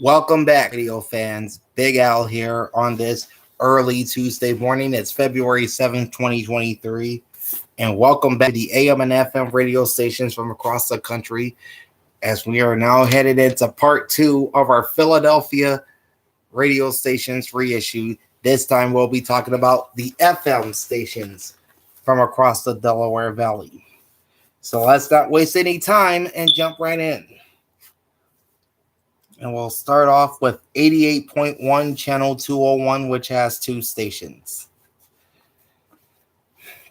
Welcome back, radio fans. Big Al here on this early Tuesday morning. It's February 7th, 2023. And welcome back to the AM and FM radio stations from across the country as we are now headed into part two of our Philadelphia radio stations reissue. This time we'll be talking about the FM stations from across the Delaware Valley. So let's not waste any time and jump right in. And we'll start off with 88.1 Channel 201, which has two stations.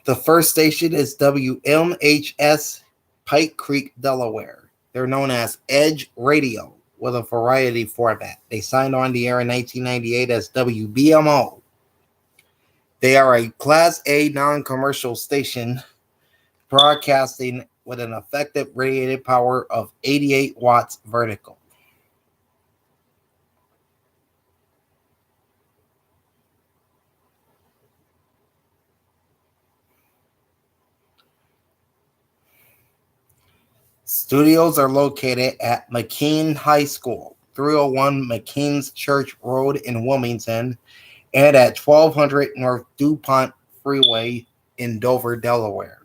The first station is WMHS Pike Creek, Delaware. They're known as Edge Radio with a variety format. They signed on the air in 1998 as WBMO. They are a Class A non-commercial station broadcasting with an effective radiated power of 88 watts vertical. Studios are located at McKean High School, 301 McKean's Church Road in Wilmington, and at 1200 North DuPont Freeway in Dover, Delaware.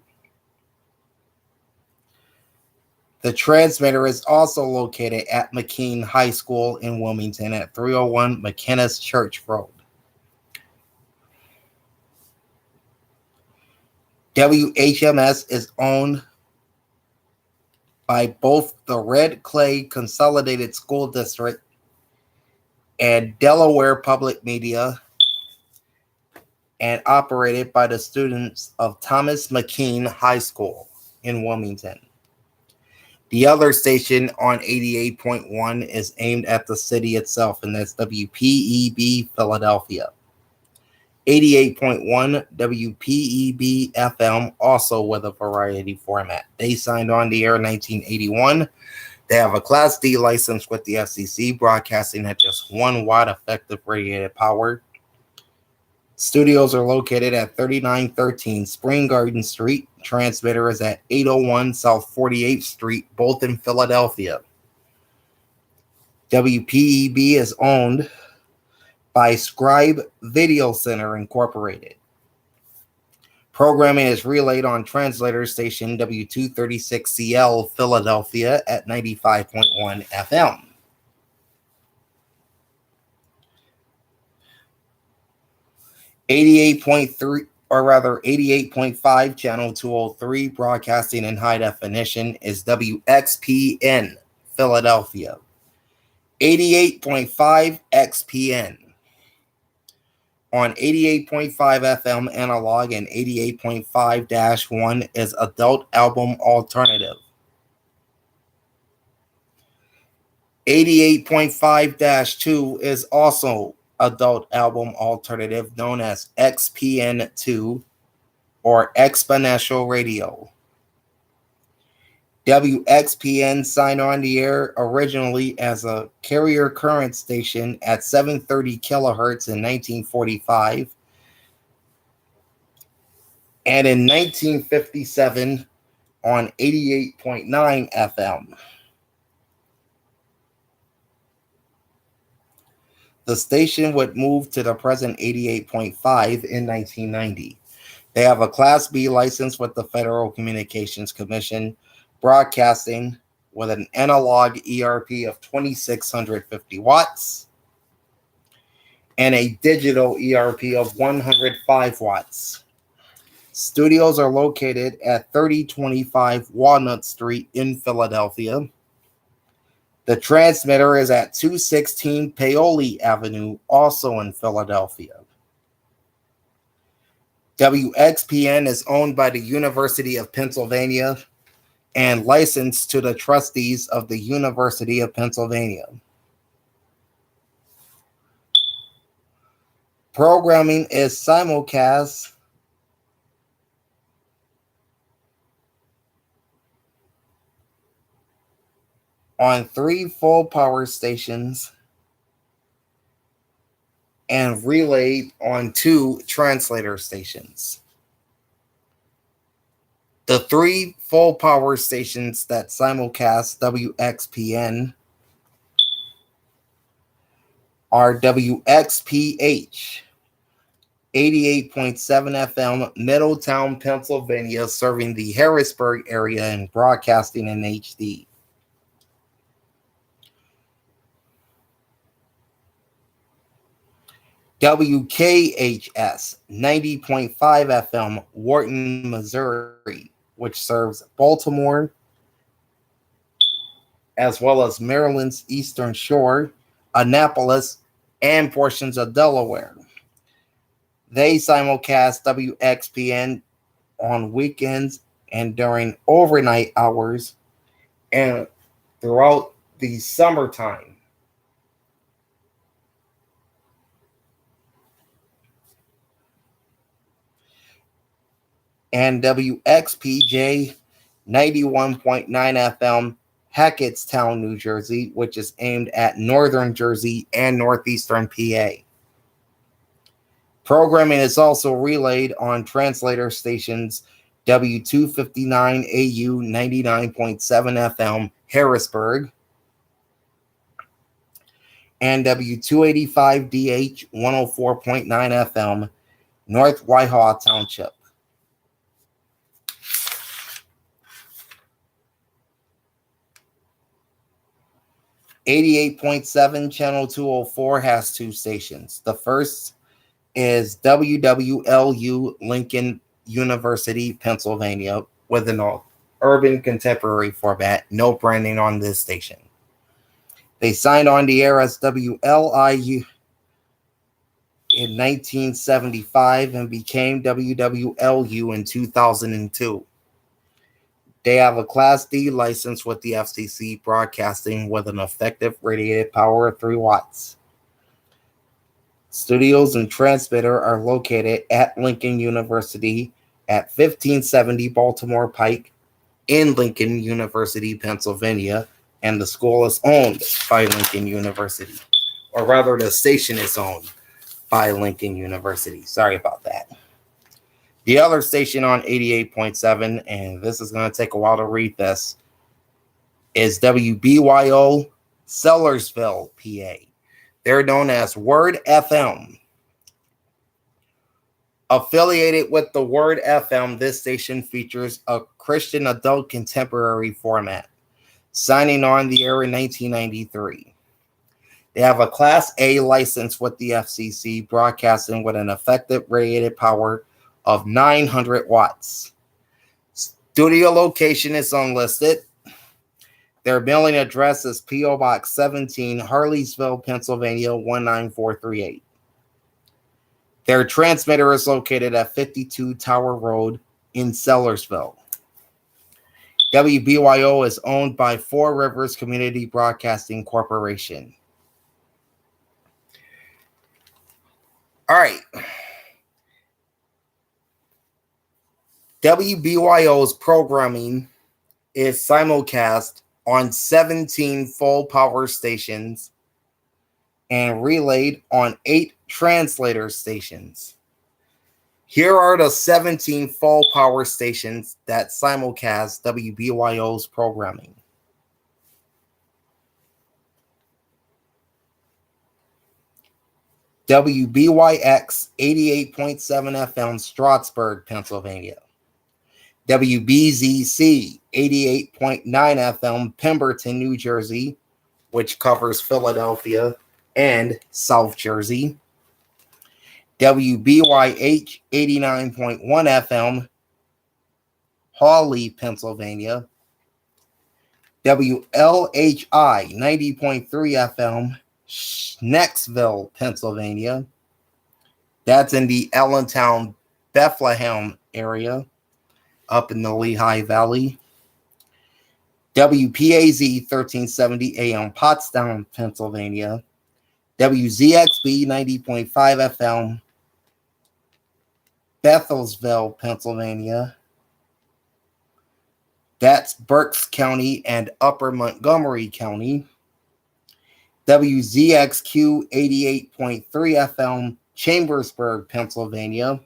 The transmitter is also located at McKean High School in Wilmington at 301 McKenna's Church Road. WHMS is owned by both the Red Clay Consolidated School District and Delaware Public Media, and operated by the students of Thomas McKean High School in Wilmington. The other station on 88.1 is aimed at the city itself, and that's WPEB Philadelphia. 88.1 WPEB FM, also with a variety format. They signed on the air in 1981. They have a Class D license with the FCC, broadcasting at just 1 watt effective radiated power. Studios are located at 3913 Spring Garden Street. Transmitter is at 801 South 48th Street, both in Philadelphia. WPEB is owned by Scribe Video Center Incorporated. Programming is relayed on translator station W236CL Philadelphia at 95.1 FM. Or rather 88.5 Channel 203 broadcasting in high definition is WXPN Philadelphia. 88.5 XPN. On 88.5 FM analog and 88.5-1 is Adult Album Alternative. 88.5-2 is also Adult Album Alternative, known as XPN2 or Exponential Radio. WXPN signed on the air originally as a carrier current station at 730 kilohertz in 1945, and in 1957 on 88.9 FM. The station would move to the present 88.5 in 1990. They have a Class B license with the Federal Communications Commission, broadcasting with an analog ERP of 2650 watts and a digital ERP of 105 watts. Studios are located at 3025 Walnut Street in Philadelphia. The transmitter is at 216 Paoli Avenue, also in Philadelphia. WXPN is owned by the University of Pennsylvania and licensed to the trustees of the University of Pennsylvania. Programming is simulcast on 3 full power stations and relayed on 2 translator stations. The 3 full power stations that simulcast WXPN are WXPH 88.7 FM, Middletown, Pennsylvania, serving the Harrisburg area and broadcasting in HD. WKHS 90.5 FM, Wharton, Missouri, which serves Baltimore as well as Maryland's Eastern Shore, Annapolis, and portions of Delaware. They simulcast WXPN on weekends and during overnight hours and throughout the summertime. And WXPJ 91.9 FM, Hackettstown, New Jersey, which is aimed at northern Jersey and northeastern PA. Programming is also relayed on translator stations W259AU 99.7 FM, Harrisburg, and W285DH 104.9 FM, North Whitehall Township. .7 Channel 204 has two stations. The first is WWLU Lincoln University, Pennsylvania, with an urban contemporary format. No branding on this station. They signed on the air as WLIU in 1975 and became WWLU in 2002. They have a Class D license with the FCC, broadcasting with an effective radiated power of 3 watts. Studios and transmitter are located at Lincoln University at 1570 Baltimore Pike in Lincoln University, Pennsylvania, and the school is owned by Lincoln University. Or rather, the station is owned by Lincoln University. Sorry about that. The other station on 88.7, and this is going to take a while to read this, is WBYO Sellersville, PA. They're known as Word FM. Affiliated with the Word FM, this station features a Christian adult contemporary format, signing on the air in 1993. They have a Class A license with the FCC, broadcasting with an effective radiated power of 900 watts. Studio location is unlisted. Their mailing address is P.O. Box 17, Harleysville, Pennsylvania, 19438. Their transmitter is located at 52 Tower Road in Sellersville. WBYO is owned by Four Rivers Community Broadcasting Corporation. All right. WBYO's programming is simulcast on 17 full power stations and relayed on 8 translator stations. Here are the 17 full power stations that simulcast WBYO's programming. WBYX 88.7 FM, Stroudsburg, Pennsylvania. WBZC 88.9 FM, Pemberton, New Jersey, which covers Philadelphia and South Jersey. WBYH 89.1 FM, Hawley, Pennsylvania. WLHI 90.3 FM, Schnecksville, Pennsylvania. That's in the Allentown, Bethlehem area, up in the Lehigh Valley. WPAZ 1370 AM, Pottstown, Pennsylvania. WZXB 90.5 FM, Bethelsville, Pennsylvania. That's Berks County and Upper Montgomery County. WZXQ 88.3 FM, Chambersburg, Pennsylvania.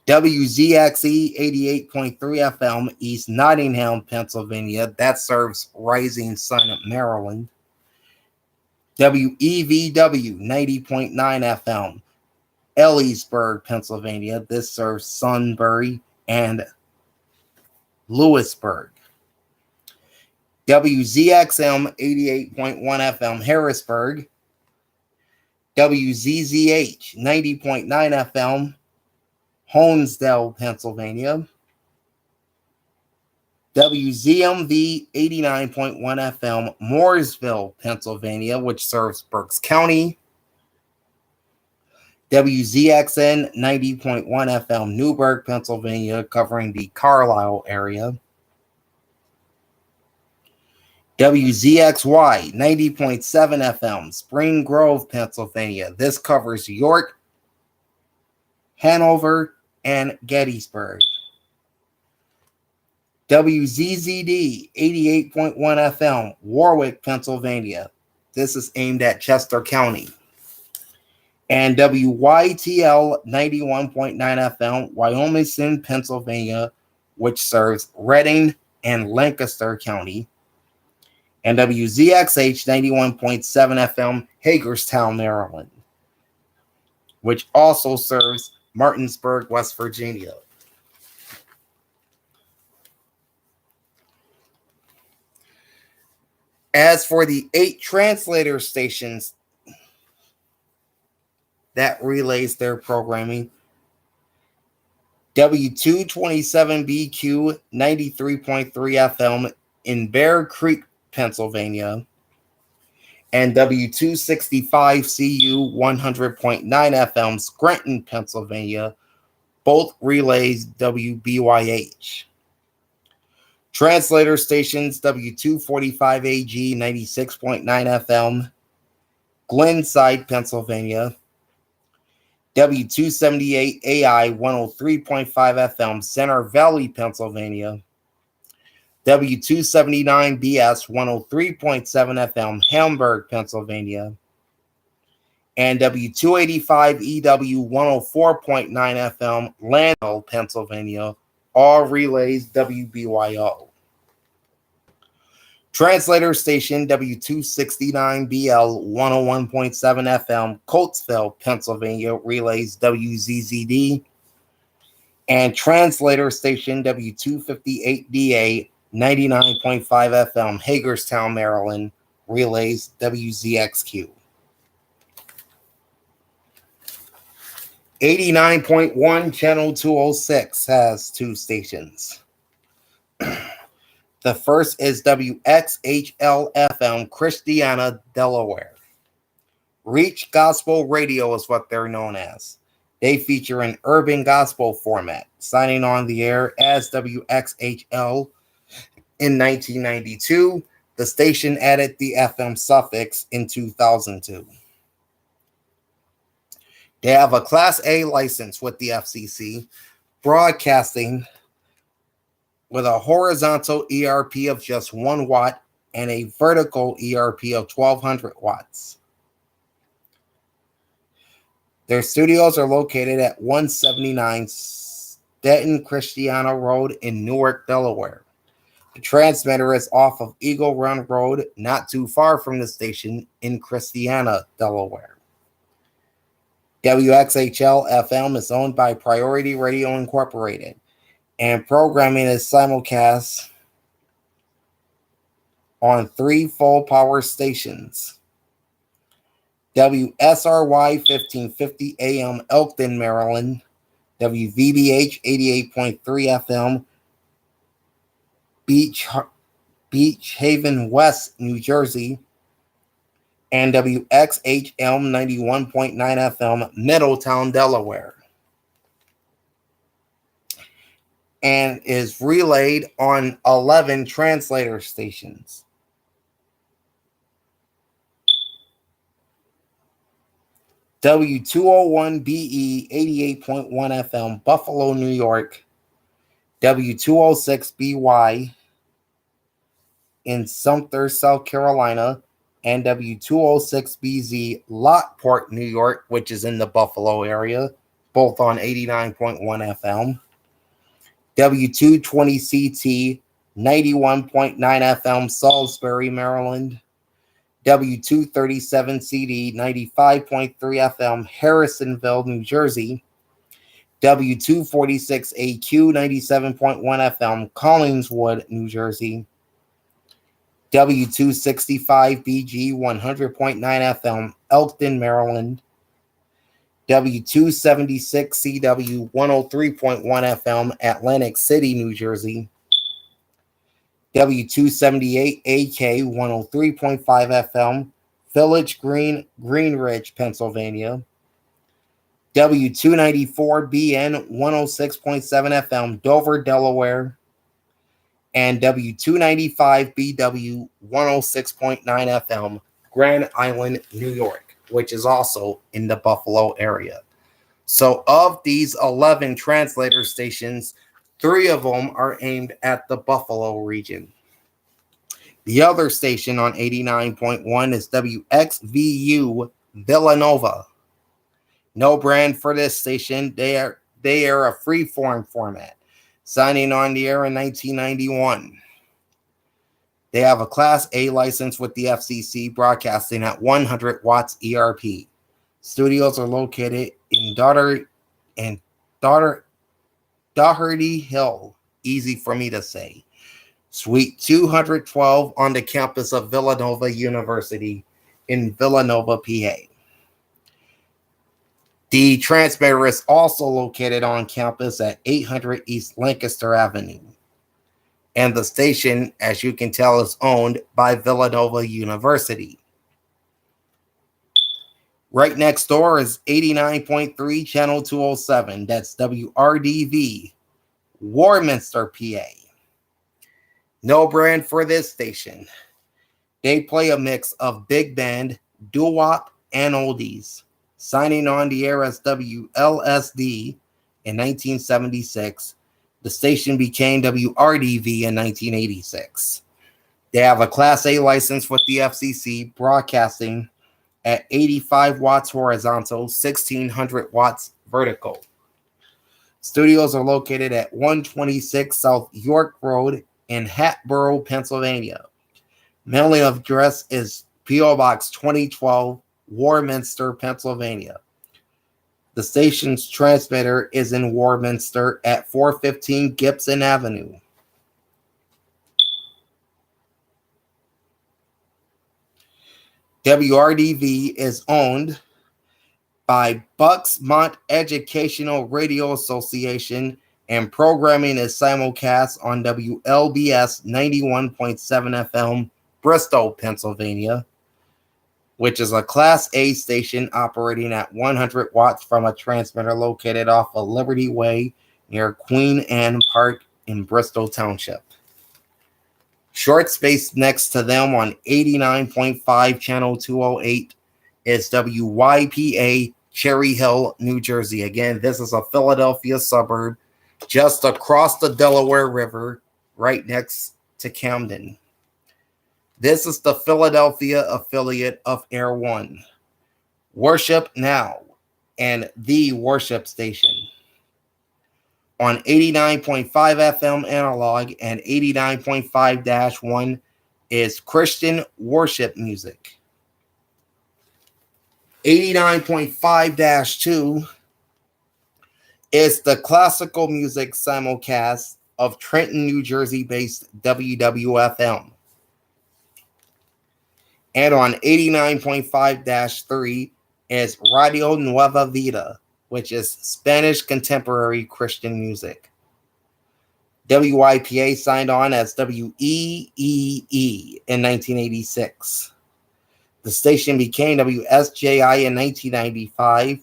WZXE 88.3 FM, East Nottingham, Pennsylvania. That serves Rising Sun, Maryland. WEVW 90.9 FM, Ellisburg, Pennsylvania. This serves Sunbury and Lewisburg. WZXM 88.1 FM, Harrisburg. WZZH 90.9 FM, Honesdale, Pennsylvania. WZMV 89.1 FM, Mooresville, Pennsylvania, which serves Berks County. WZXN 90.1 FM, Newburgh, Pennsylvania, covering the Carlisle area. WZXY 90.7 FM, Spring Grove, Pennsylvania. This covers York, Hanover, and Gettysburg. WZZD 88.1 FM, Warwick, Pennsylvania. This is aimed at Chester County. And WYTL 91.9 FM, Wyoming, Pennsylvania, which serves Reading and Lancaster County. And WZXH 91.7 FM, Hagerstown, Maryland, which also serves Martinsburg, West Virginia. As for the 8 translator stations that relays their programming, W227BQ 93.3 FM in Bear Creek, Pennsylvania, and W265CU 100.9 FM, Scranton, Pennsylvania, both relays WBYH. Translator stations W245AG 96.9 FM, Glenside, Pennsylvania, W278AI 103.5 FM, Center Valley, Pennsylvania, W279BS 103.7 FM, Hamburg, Pennsylvania, and W285EW 104.9 FM, Landau, Pennsylvania, all relays WBYO. Translator station W269BL 101.7 FM, Coatesville, Pennsylvania, relays WZZD. And translator station W258DA 99.5 FM, Hagerstown, Maryland, relays WZXQ. 89.1 Channel 206 has 2 stations. The first is WXHL-FM, Christiana, Delaware. Reach Gospel Radio is what they're known as. They feature an urban gospel format, signing on the air as WXHL in 1992. The station added the FM suffix in 2002. They have a Class A license with the FCC, broadcasting with a horizontal ERP of just 1 watt and a vertical ERP of 1200 watts. Their studios are located at 179 Stanton Christiana Road in Newark, Delaware. The transmitter is off of Eagle Run Road, not too far from the station in Christiana, Delaware. WXHL-FM is owned by Priority Radio Incorporated, and programming is simulcast on 3 full-power stations. WSRY 1550 AM, Elkton, Maryland. WVBH 88.3 FM, Beach Haven West, New Jersey. And WXHM 91.9 FM, Middletown, Delaware. And is relayed on 11 translator stations. W201BE 88.1 FM, Buffalo, New York. W206BY in Sumter, South Carolina. And W206BZ, Lockport, New York, which is in the Buffalo area, both on 89.1 FM. W220CT, 91.9 FM, Salisbury, Maryland. W237CD 95.3 FM, Harrisonville, New Jersey. W246AQ 97.1 FM, Collingswood, New Jersey. W265BG 100.9 FM, Elkton, Maryland. W276CW 103.1 FM, Atlantic City, New Jersey. W278AK 103.5 FM, Village Green, Greenridge, Pennsylvania. W294BN 106.7 FM, Dover, Delaware. And W295BW 106.9 FM, Grand Island, New York, which is also in the Buffalo area. So of these 11 translator stations, 3 of them are aimed at the Buffalo region. The other station on 89.1 is WXVU Villanova. No brand for this station. They are a free-form format, signing on the air in 1991. They have a Class A license with the FCC, broadcasting at 100 watts ERP. Studios are located in Doherty Hill, easy for me to say, Suite 212 on the campus of Villanova University in Villanova, PA. The transmitter is also located on campus at 800 East Lancaster Avenue. And the station, as you can tell, is owned by Villanova University. Right next door is 89.3 Channel 207. That's WRDV, Warminster, PA. No brand for this station. They play a mix of big band, doo-wop, and oldies. Signing on the air as WLSD in 1976. The station became WRDV in 1986. They have a Class A license with the FCC, broadcasting at 85 watts horizontal, 1600 watts vertical. Studios are located at 126 South York Road in Hatboro, Pennsylvania. Mailing address is P.O. Box 2012, Warminster, Pennsylvania. The station's transmitter is in Warminster at 415 Gibson Avenue. WRDV is owned by Bucksmont Educational Radio Association, and programming is simulcast on WLBS 91.7 FM, Bristol, Pennsylvania, which is a Class A station operating at 100 watts from a transmitter located off of Liberty Way near Queen Anne Park in Bristol Township. Short space next to them on 89.5 Channel 208 is WYPA Cherry Hill, New Jersey. Again, this is a Philadelphia suburb just across the Delaware River, right next to Camden. This is the Philadelphia affiliate of Air One, Worship Now, and The Worship Station. On 89.5 FM analog and 89.5-1 is Christian worship music. 89.5-2 is the classical music simulcast of Trenton, New Jersey-based WWFM. And on 89.5-3 is Radio Nueva Vida, which is Spanish contemporary Christian music. WYPA signed on as WEEE in 1986. The station became WSJI in 1995,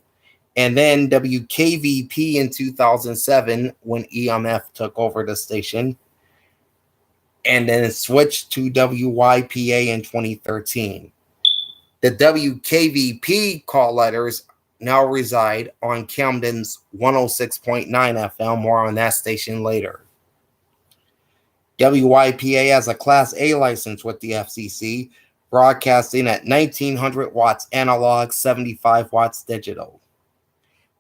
and then WKVP in 2007 when EMF took over the station, and then it switched to WYPA in 2013. The WKVP call letters now reside on Camden's 106.9 FM. More on that station later. WYPA has a Class A license with the FCC, broadcasting at 1900 watts analog, 75 watts digital.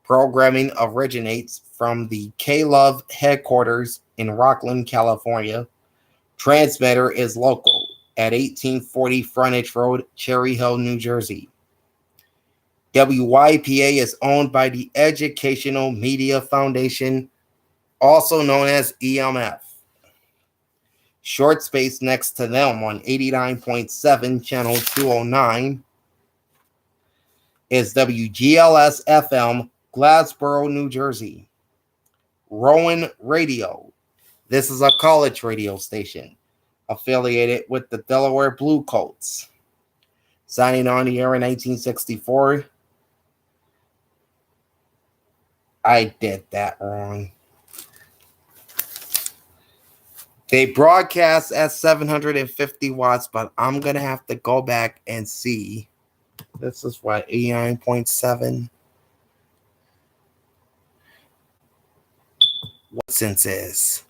Programming originates from the K-Love headquarters in Rockland, California. Transmitter is local, at 1840 Frontage Road, Cherry Hill, New Jersey. WYPA is owned by the Educational Media Foundation, also known as EMF. Short space next to them on 89.7 channel 209 is WGLS FM, Glassboro, New Jersey. Rowan Radio. This is a college radio station affiliated with the Delaware Bluecoats. Signing on the air in 1964. I did that wrong. They broadcast at 750 watts, but I'm going to have to go back and see. This is what, 89.7? What sense is?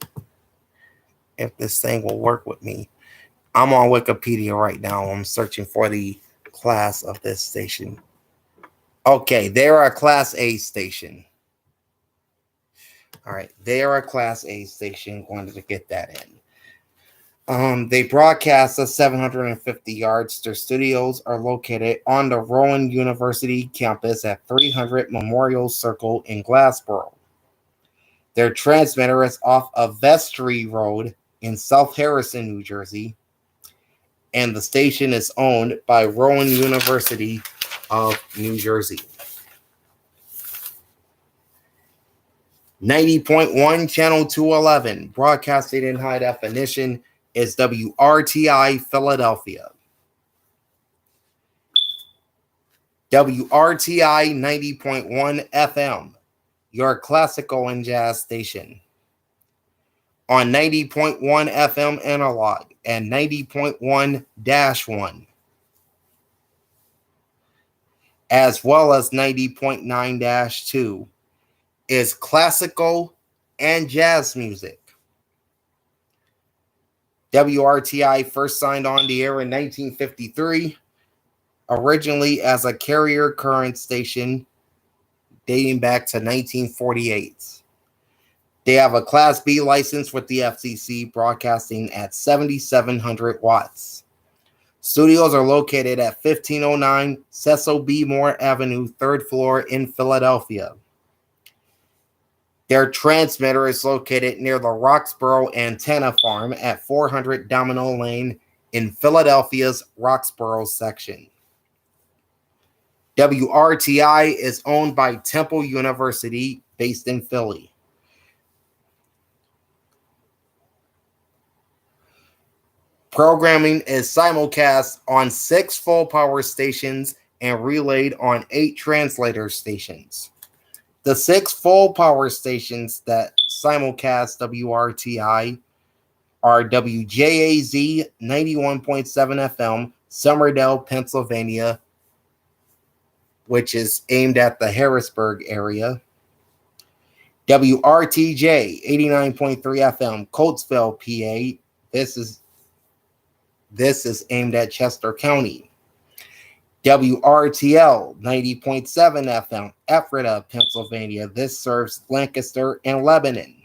If this thing will work with me. I'm on Wikipedia right now. I'm searching for the class of this station. Okay, they're a Class A station. All right, they are a Class A station. Wanted to get that in. They broadcast at 750 yards. Their studios are located on the Rowan University campus at 300 Memorial Circle in Glassboro. Their transmitter is off of Vestry Road in South Harrison, New Jersey. And the station is owned by Rowan University of New Jersey. 90.1 channel 211, broadcasting in high definition, is WRTI Philadelphia. WRTI 90.1 FM, your classical and jazz station. On 90.1 FM analog and 90.1-1, as well as 90.9-2, is classical and jazz music. WRTI first signed on the air in 1953, originally as a carrier current station dating back to 1948. They have a Class B license with the FCC, broadcasting at 7,700 watts. Studios are located at 1509 Cecil B. Moore Avenue, 3rd floor in Philadelphia. Their transmitter is located near the Roxborough Antenna Farm at 400 Domino Lane in Philadelphia's Roxborough section. WRTI is owned by Temple University, based in Philly. Programming is simulcast on 6 full power stations and relayed on 8 translator stations. The 6 full power stations that simulcast WRTI are WJAZ 91.7 FM, Somerdale, Pennsylvania, which is aimed at the Harrisburg area. WRTJ 89.3 FM, Coatesville, PA. This is aimed at Chester County. WRTL 90.7 FM, Ephrata, Pennsylvania. This serves Lancaster and Lebanon.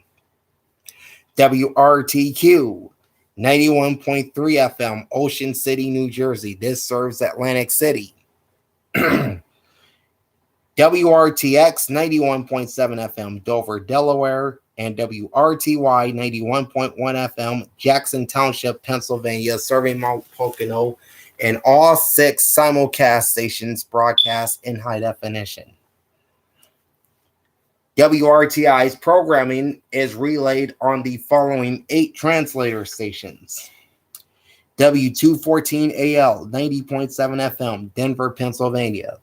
WRTQ 91.3 FM, Ocean City, New Jersey. This serves Atlantic City. WRTX 91.7 FM, Dover, Delaware. And WRTY 91.1 FM, Jackson Township, Pennsylvania, serving Mount Pocono. And all 6 simulcast stations broadcast in high definition. WRTI's programming is relayed on the following 8 translator stations. W214AL 90.7 FM, Denver, Pennsylvania.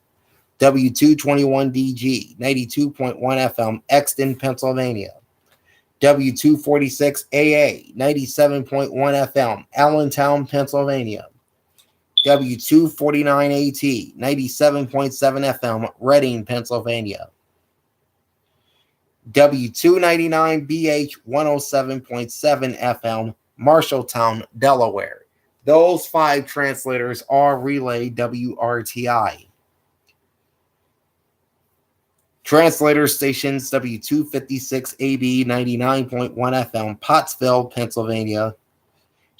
W221DG 92.1 FM, Exton, Pennsylvania. W246AA 97.1 FM, Allentown, Pennsylvania. W249AT 97.7 FM, Reading, Pennsylvania. W299BH 107.7 FM, Marshalltown, Delaware. Those 5 translators are relay WRTI. Translator stations W256AB 99.1 FM, Pottsville, Pennsylvania.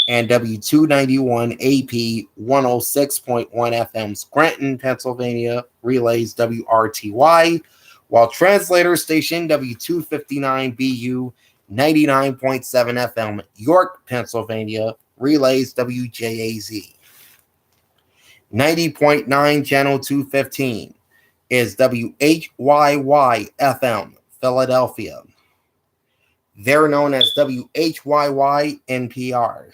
and W291 AP 106.1 FM Scranton, Pennsylvania relays WRTY, while translator station W259 BU 99.7 FM York, Pennsylvania relays WJAZ. 90.9 channel 215 is WHYY FM Philadelphia. They're known as WHYY NPR,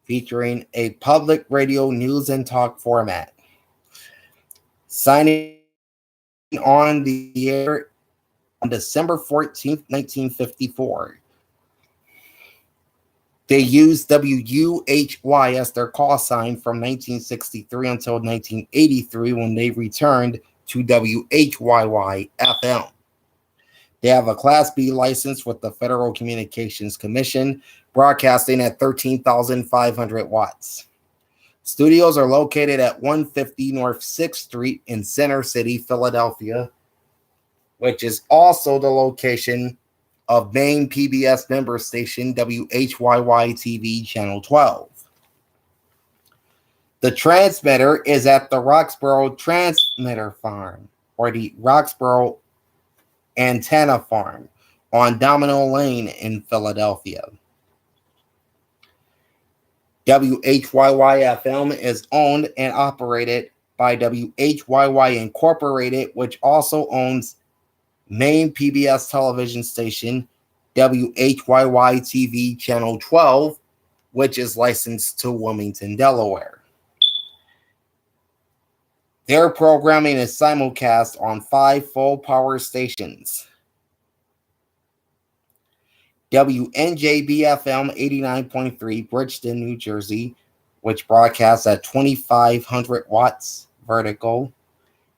featuring a public radio news and talk format. Signing on the air on December 14th, 1954. They used WUHY as their call sign from 1963 until 1983 when they returned to WHYY FM. They have a Class B license with the Federal Communications Commission, broadcasting at 13,500 watts. Studios are located at 150 North 6th Street in Center City, Philadelphia, which is also the location of main PBS member station WHYY-TV Channel 12. The transmitter is at the Roxborough Transmitter Farm, or the Roxborough Antenna Farm on Domino Lane in Philadelphia. WHYY-FM is owned and operated by WHYY Incorporated, which also owns main PBS television station WHYY-TV Channel 12, which is licensed to Wilmington, Delaware. Their programming is simulcast on 5 full-power stations. WNJB-FM 89.3 Bridgeton, New Jersey, which broadcasts at 2,500 watts vertical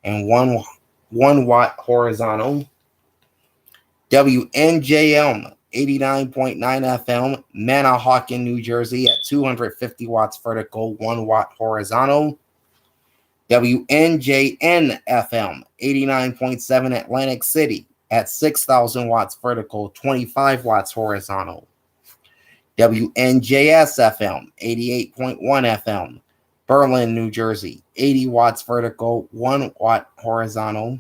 and 1 watt horizontal. WNJM 89.9 FM Manahawkin, New Jersey at 250 watts vertical, 1 watt horizontal. WNJN FM 89.7 Atlantic City at 6,000 watts vertical, 25 watts horizontal. WNJS FM 88.1 FM Berlin, New Jersey, 80 watts vertical, 1 watt horizontal.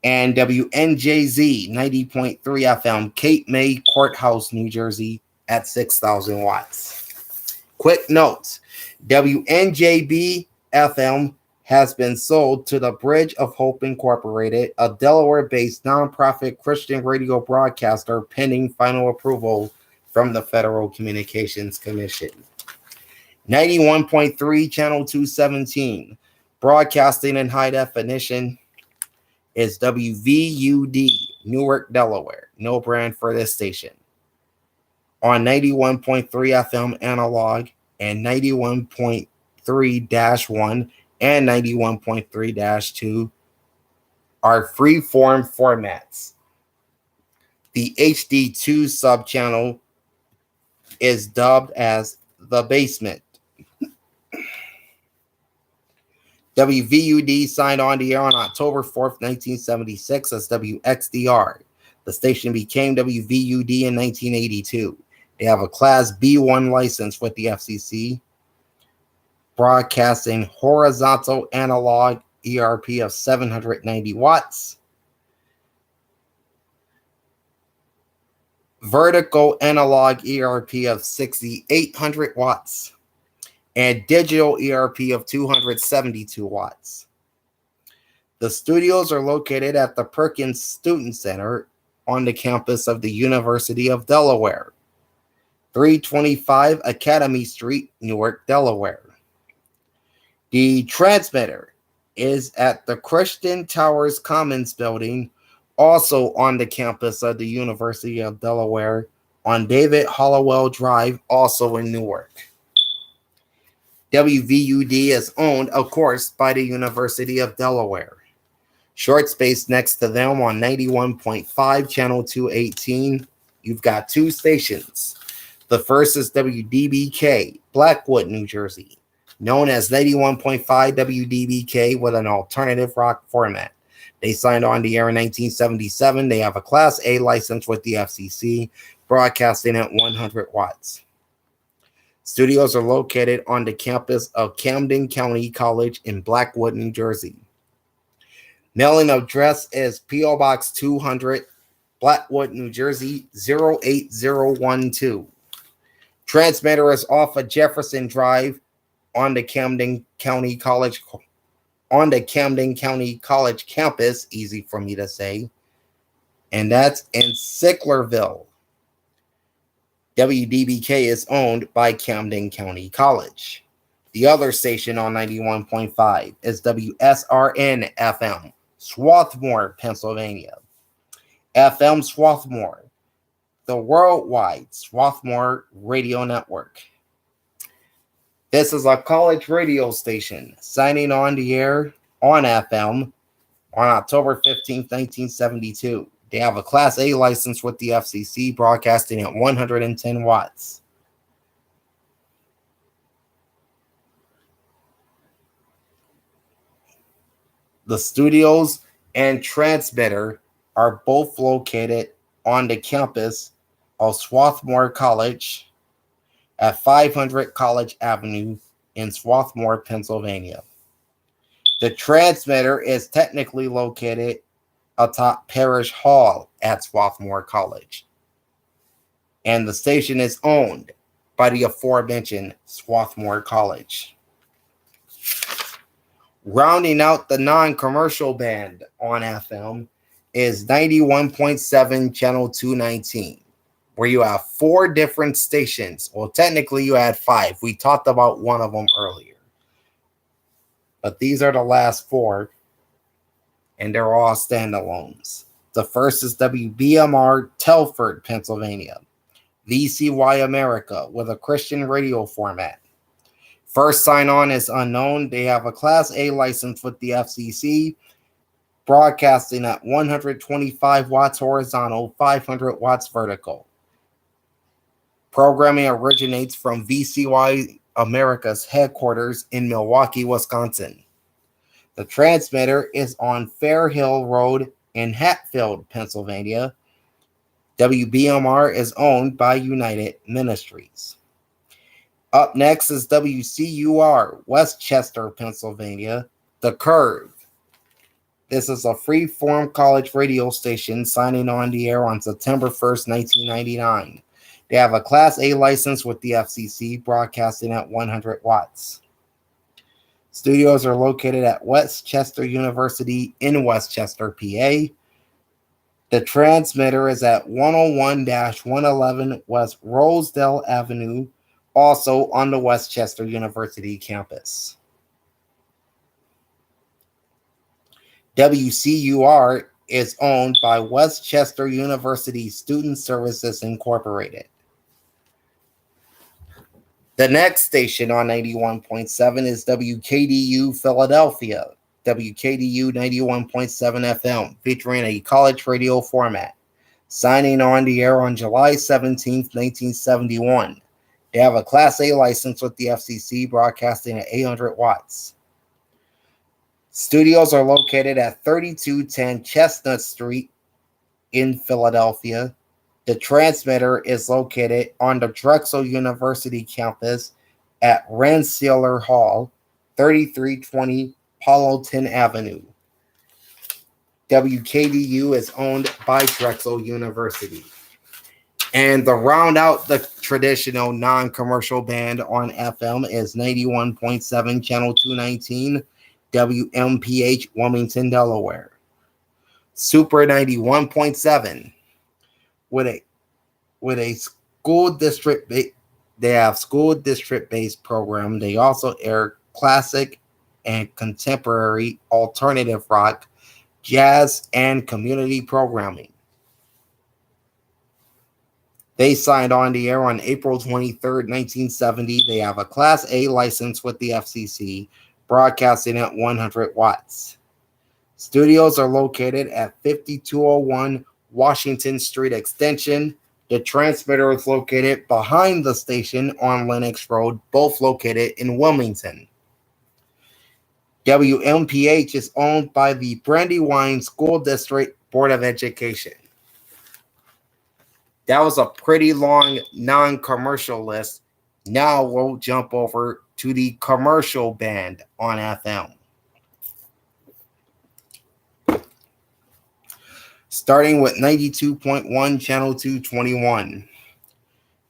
And WNJZ 90.3 FM Cape May Courthouse, New Jersey at 6,000 watts. Quick notes: WNJB FM has been sold to the Bridge of Hope Incorporated, a Delaware-based nonprofit Christian radio broadcaster, pending final approval from the Federal Communications Commission. 91.3 Channel 217, broadcasting in high definition, is WVUD, Newark, Delaware. No brand for this station. On 91.3 FM analog and 91.3-1 and 91.3-2 are free-form formats. The HD2 subchannel is dubbed as The Basement. WVUD signed on the air on October 4th, 1976 as WXDR. The station became WVUD in 1982. They have a Class B1 license with the FCC, broadcasting horizontal analog ERP of 790 watts, vertical analog ERP of 6,800 watts, and digital ERP of 272 watts. The studios are located at the Perkins Student Center on the campus of the University of Delaware, 325 Academy Street, Newark, Delaware. The transmitter is at the Christian Towers Commons building, also on the campus of the University of Delaware, on David Hollowell Drive, also in Newark. WVUD is owned, of course, by the University of Delaware. Short space next to them on 91.5 Channel 218. You've got 2 stations. The first is WDBK, Blackwood, New Jersey, known as 91.5 WDBK with an alternative rock format. They signed on the air in 1977. They have a Class A license with the FCC, broadcasting at 100 watts. Studios are located on the campus of Camden County College in Blackwood, New Jersey. Mailing address is P.O. Box 200, Blackwood, New Jersey 08012. Transmitter is off of Jefferson Drive on the Camden County College campus, easy for me to say, and that's in Sicklerville. WDBK is owned by Camden County College. The other station on 91.5 is WSRN FM, Swarthmore, Pennsylvania. FM Swarthmore, the worldwide Swarthmore Radio Network. This is a college radio station signing on the air on FM on October 15th, 1972. They have a Class A license with the FCC, broadcasting at 110 watts. The studios and transmitter are both located on the campus of Swarthmore College at 500 College Avenue in Swarthmore, Pennsylvania. The transmitter is technically located atop Parish Hall at Swarthmore College, and the station is owned by the aforementioned Swarthmore College. Rounding out the non-commercial band on FM is 91.7 Channel 219, where you have 4 different stations. Well, technically you had 5. We talked about one of them earlier, but these are the last 4, and they're all standalones. The first is WBMR Telford, Pennsylvania, VCY America, with a Christian radio format. First sign-on is unknown. They have a Class A license with the FCC, broadcasting at 125 watts horizontal, 500 watts vertical. Programming originates from VCY America's headquarters in Milwaukee, Wisconsin. The transmitter is on Fair Hill Road in Hatfield, Pennsylvania. WBMR is owned by United Ministries. Up next is WCUR, Westchester, Pennsylvania, The Curve. This is a free-form college radio station signing on the air on September 1st, 1999. They have a Class A license with the FCC, broadcasting at 100 watts. Studios are located at Westchester University in Westchester, PA. The transmitter is at 101-111 West Rosedale Avenue, also on the Westchester University campus. WCUR is owned by Westchester University Student Services Incorporated. The next station on 91.7 is WKDU Philadelphia, WKDU 91.7 FM, featuring a college radio format, signing on the air on July 17th, 1971. They have a Class A license with the FCC, broadcasting at 800 watts. Studios are located at 3210 Chestnut Street in Philadelphia. The transmitter is located on the Drexel University campus at Rensselaer Hall, 3320 Powelton Avenue. WKDU is owned by Drexel University. And to round out the traditional non-commercial band on FM is 91.7 Channel 219, WMPH, Wilmington, Delaware. Super 91.7 with a school district. They have school district-based program. They also air classic and contemporary alternative rock, jazz, and community programming. They signed on the air on April 23rd, 1970. They have a Class A license with the FCC, broadcasting at 100 watts. Studios are located at 5201 Washington Street Extension. The transmitter is located behind the station on Lenox Road, both located in Wilmington. WMPH is owned by the Brandywine School District Board of Education. That was a pretty long non-commercial list. Now we'll jump over to the commercial band on FM. Starting with 92.1 Channel 221.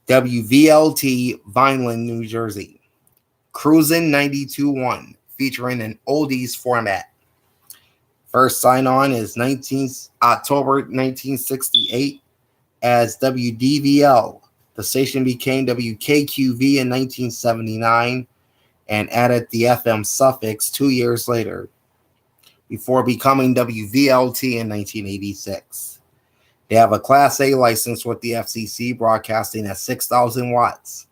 WVLT, Vineland, New Jersey. Cruisin' 92.1, featuring an oldies format. First sign-on is October 1968 as WDVL. The station became WKQV in 1979 and added the FM suffix 2 years later, before becoming WVLT in 1986. They have a Class A license with the FCC, broadcasting at 6,000 watts.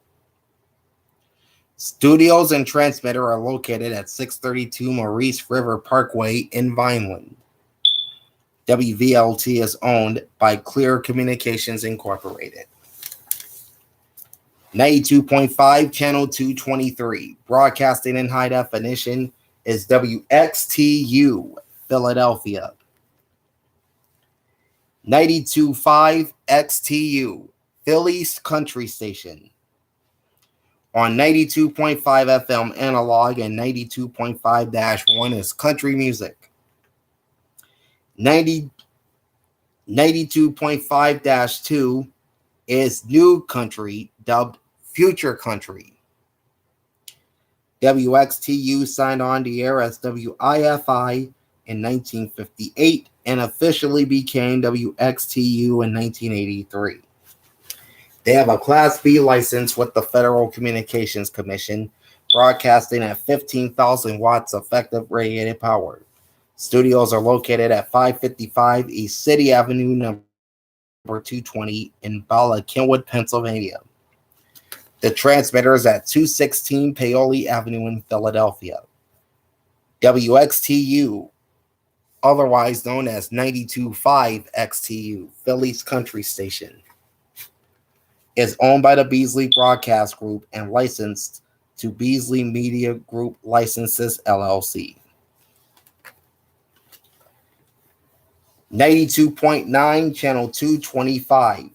Studios and transmitter are located at 632 Maurice River Parkway in Vineland. WVLT is owned by Clear Communications Incorporated. 92.5 Channel 223, broadcasting in high definition, is WXTU, Philadelphia. 92.5 XTU, Philly's country station. On 92.5 FM analog and 92.5-1 is country music. 92.5-2 is new country, dubbed future country. WXTU signed on the air as WIFI in 1958 and officially became WXTU in 1983. They have a Class B license with the Federal Communications Commission, broadcasting at 15,000 watts effective radiated power. Studios are located at 555 East City Avenue, number 220 in Bala Cynwyd, Pennsylvania. The transmitter is at 216 Paoli Avenue in Philadelphia. WXTU, otherwise known as 92.5 XTU, Philly's country station, is owned by the Beasley Broadcast Group and licensed to Beasley Media Group Licenses, LLC. 92.9 Channel 225,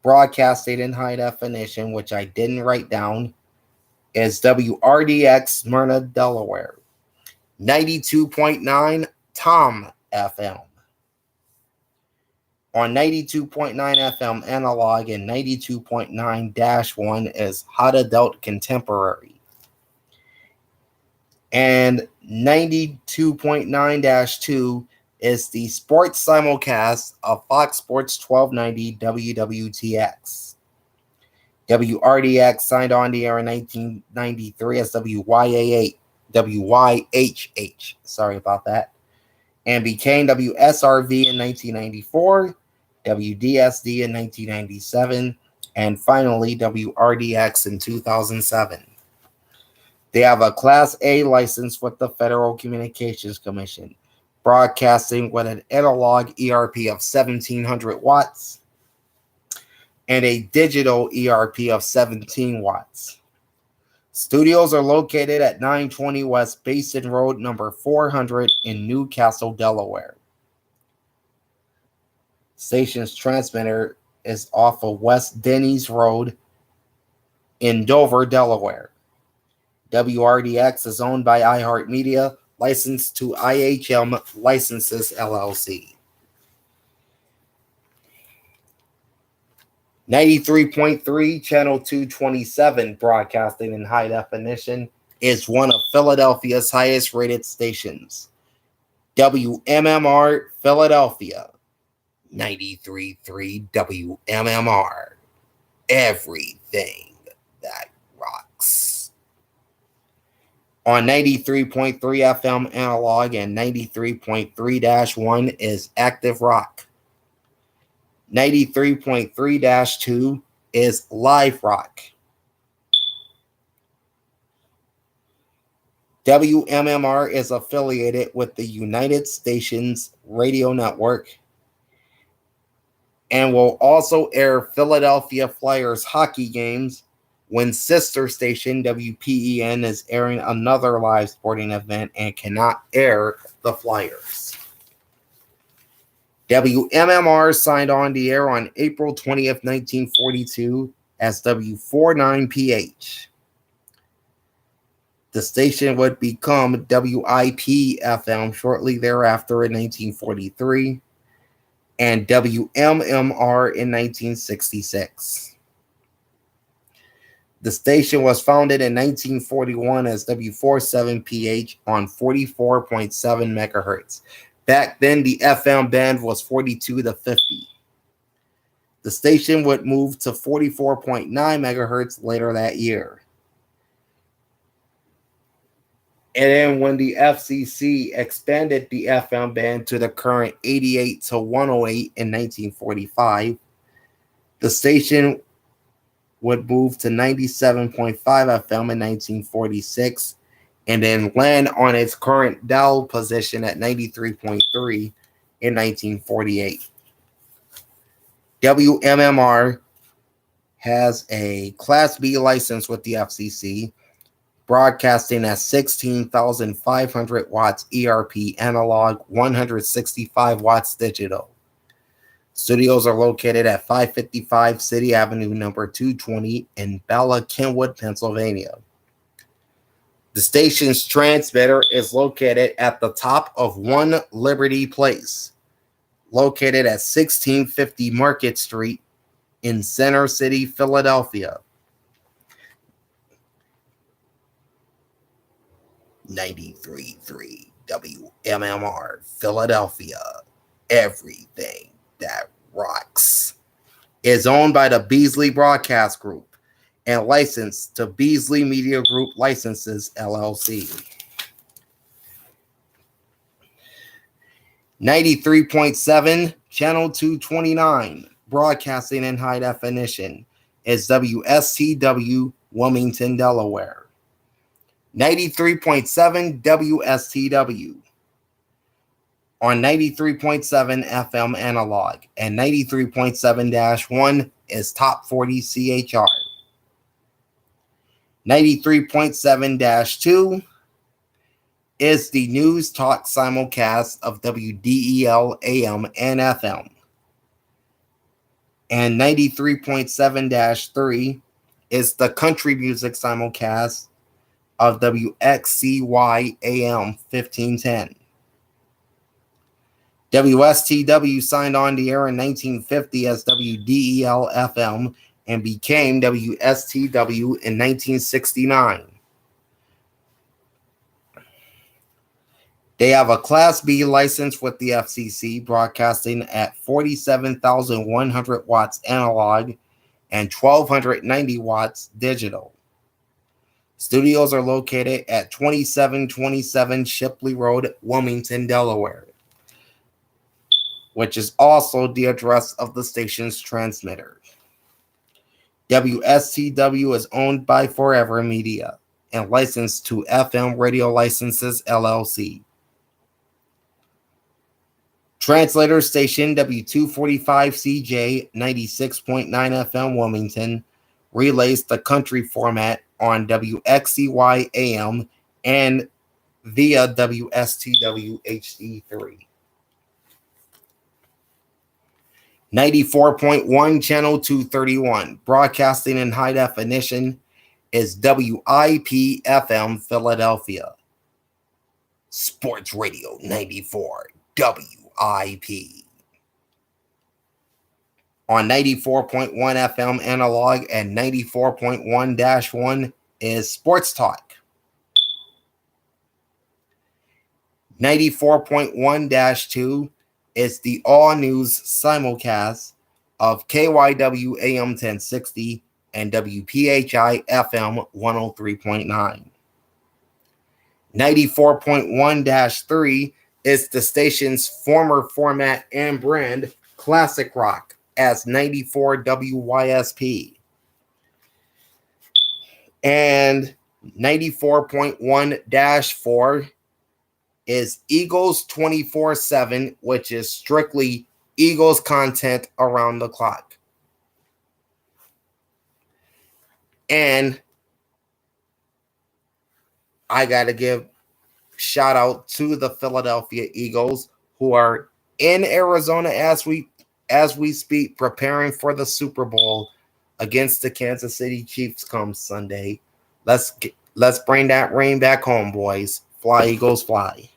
broadcasted in high definition, which I didn't write down, is WRDX, Smyrna, Delaware. 92.9 Tom FM. On 92.9 FM analog and 92.9-1 is Hot Adult Contemporary. And 92.9-2 is the sports simulcast of Fox Sports 1290 WWTX. WRDX signed on the air in 1993 as WYHH, sorry about that, and became WSRV in 1994, WDSD in 1997, and finally WRDX in 2007. They have a Class A license with the Federal Communications Commission, broadcasting with an analog ERP of 1700 watts and a digital ERP of 17 watts. Studios are located at 920 West Basin Road, number 400 in Newcastle, Delaware. Station's transmitter is off of West Denny's Road in Dover, Delaware. WRDX is owned by iHeartMedia, licensed to IHM Licenses, LLC. 93.3 Channel 227, broadcasting in high definition, is one of Philadelphia's highest rated stations. WMMR Philadelphia. 93.3 WMMR. Everything that rocks. On 93.3 FM analog and 93.3-1 is Active Rock. 93.3-2 is Live Rock. WMMR is affiliated with the United Stations Radio Network and will also air Philadelphia Flyers hockey games when sister station WPEN is airing another live sporting event and cannot air the Flyers. WMMR signed on the air on April 20th, 1942 as W49PH. The station would become WIP-FM shortly thereafter in 1943 and WMMR in 1966. The station was founded in 1941 as W47PH on 44.7 megahertz. Back then, the FM band was 42 to 50. The station would move to 44.9 megahertz later that year. And then when the FCC expanded the FM band to the current 88 to 108 in 1945, the station would move to 97.5 FM in 1946 and then land on its current dial position at 93.3 in 1948. WMMR has a Class B license with the FCC, broadcasting at 16,500 watts ERP analog, 165 watts digital. Studios are located at 555 City Avenue, number 220 in Bella, Kenwood, Pennsylvania. The station's transmitter is located at the top of 1 Liberty Place, located at 1650 Market Street in Center City, Philadelphia. 93.3 WMMR, Philadelphia. Everything that rocks. Is owned by the Beasley Broadcast Group and licensed to Beasley Media Group Licenses, LLC. 93.7, Channel 229, broadcasting in high definition, is WSTW, Wilmington, Delaware. 93.7 WSTW on 93.7 FM analog, and 93.7-1 is Top 40 CHR. 93.7-2 is the news talk simulcast of WDEL AM and FM. And 93.7-3 is the country music simulcast of WXCY AM 1510. WSTW signed on the air in 1950 as WDEL FM and became WSTW in 1969. They have a Class B license with the FCC, broadcasting at 47,100 watts analog and 1,290 watts digital. Studios are located at 2727 Shipley Road, Wilmington, Delaware, which is also the address of the station's transmitter. WSTW is owned by Forever Media and licensed to FM Radio Licenses, LLC. Translator station W245CJ 96.9 FM Wilmington relays the country format on WXCY AM and via WSTW HD3. 94.1 Channel 231, broadcasting in high definition, is WIP-FM Philadelphia. Sports Radio 94, WIP. On 94.1 FM analog and 94.1-1 is Sports Talk. 94.1-2 is the all news simulcast of KYW AM 1060 and WPHI FM 103.9. 94.1-3 is the station's former format and brand, Classic Rock, as 94 WYSP. And 94.1-4 is Eagles 24/7, which is strictly Eagles content around the clock. And I got to give shout out to the Philadelphia Eagles, who are in Arizona as we speak, preparing for the Super Bowl against the Kansas City Chiefs come Sunday. Let's bring that rain back home, boys. Fly, Eagles, fly.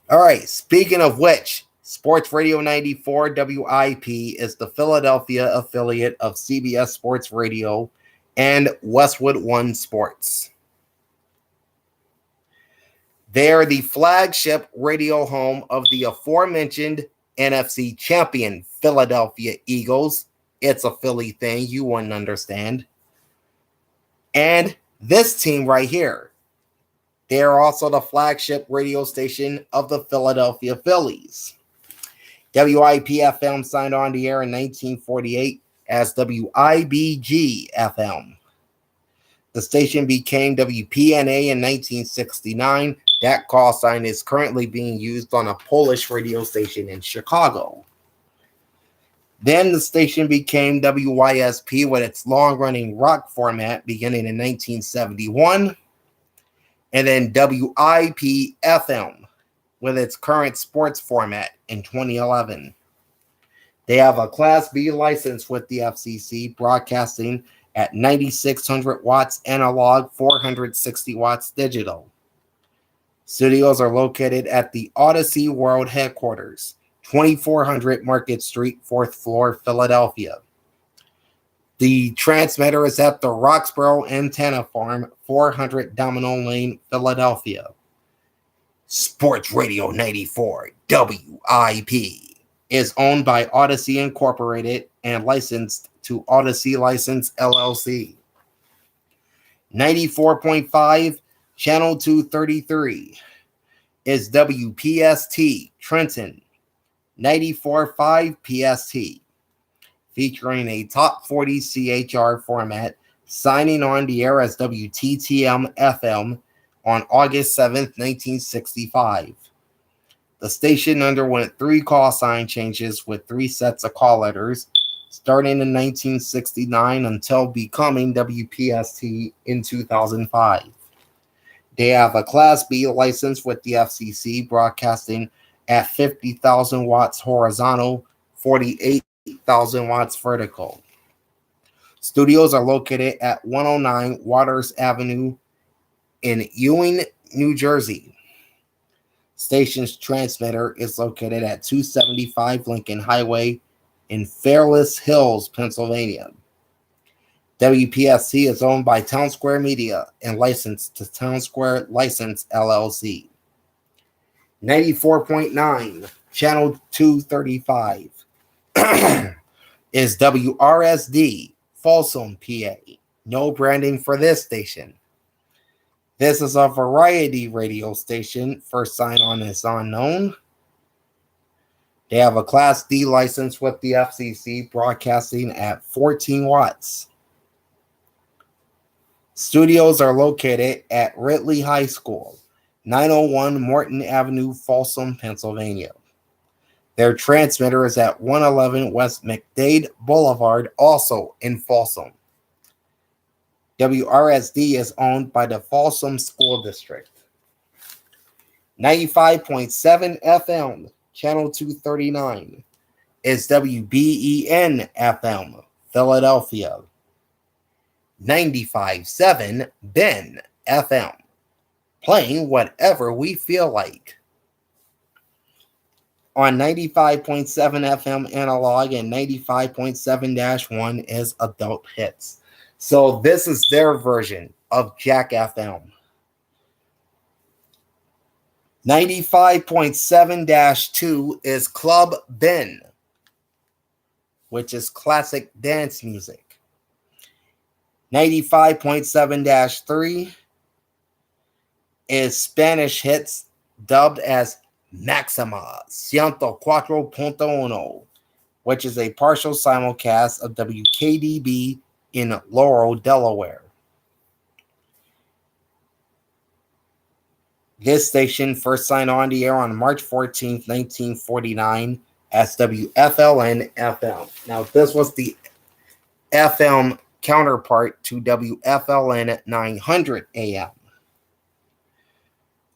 All right, speaking of which, Sports Radio 94 WIP is the Philadelphia affiliate of CBS Sports Radio and Westwood One Sports. They are the flagship radio home of the aforementioned NFC champion Philadelphia Eagles. It's a Philly thing, you wouldn't understand. And this team right here, they are also the flagship radio station of the Philadelphia Phillies. WIP-FM signed on the air in 1948 as WIBG-FM. The station became WPNA in 1969. That call sign is currently being used on a Polish radio station in Chicago. Then the station became WYSP with its long-running rock format beginning in 1971. And then WIP-FM with its current sports format in 2011. They have a Class B license with the FCC, broadcasting at 9,600 watts analog, 460 watts digital. Studios are located at the Odyssey World Headquarters, 2400 Market Street, 4th floor, Philadelphia. The transmitter is at the Roxborough Antenna Farm, 400 Domino Lane, Philadelphia. Sports Radio 94 WIP is owned by Odyssey Incorporated and licensed to Odyssey License LLC. 94.5 Channel 233 is WPST Trenton. 94.5 PST, featuring a top 40 CHR format, signing on the air as WTTM FM on August 7th, 1965. The station underwent 3 call sign changes with 3 sets of call letters, starting in 1969 until becoming WPST in 2005. They have a Class B license with the FCC, broadcasting at 50,000 watts horizontal, 48,000 watts vertical. Studios are located at 109 Waters Avenue in Ewing, New Jersey. Station's transmitter is located at 275 Lincoln Highway in Fairless Hills, Pennsylvania. WPSC is owned by Town Square Media and licensed to Town Square License LLC. 94.9 Channel 235 is WRSD Folsom, PA. No branding for this station. This is a variety radio station. First sign on is unknown. They have a Class D license with the FCC, broadcasting at 14 watts. Studios are located at Ridley High School, 901 Morton Avenue, Folsom, Pennsylvania. Their transmitter is at 111 West McDade Boulevard, also in Folsom. WRSD is owned by the Folsom School District. 95.7 FM, Channel 239, is WBEN FM, Philadelphia. 95.7 Ben FM, playing whatever we feel like. On 95.7 FM analog and 95.7-1 is adult hits. So this is their version of Jack FM. 95.7-2 is Club Ben, which is classic dance music. 95.7-3 is Spanish hits dubbed as Maxima 104.1, which is a partial simulcast of WKDB in Laurel, Delaware. This station first signed on the air on March 14th, 1949 as WFLN FM. Now, this was the FM counterpart to WFLN 900 AM.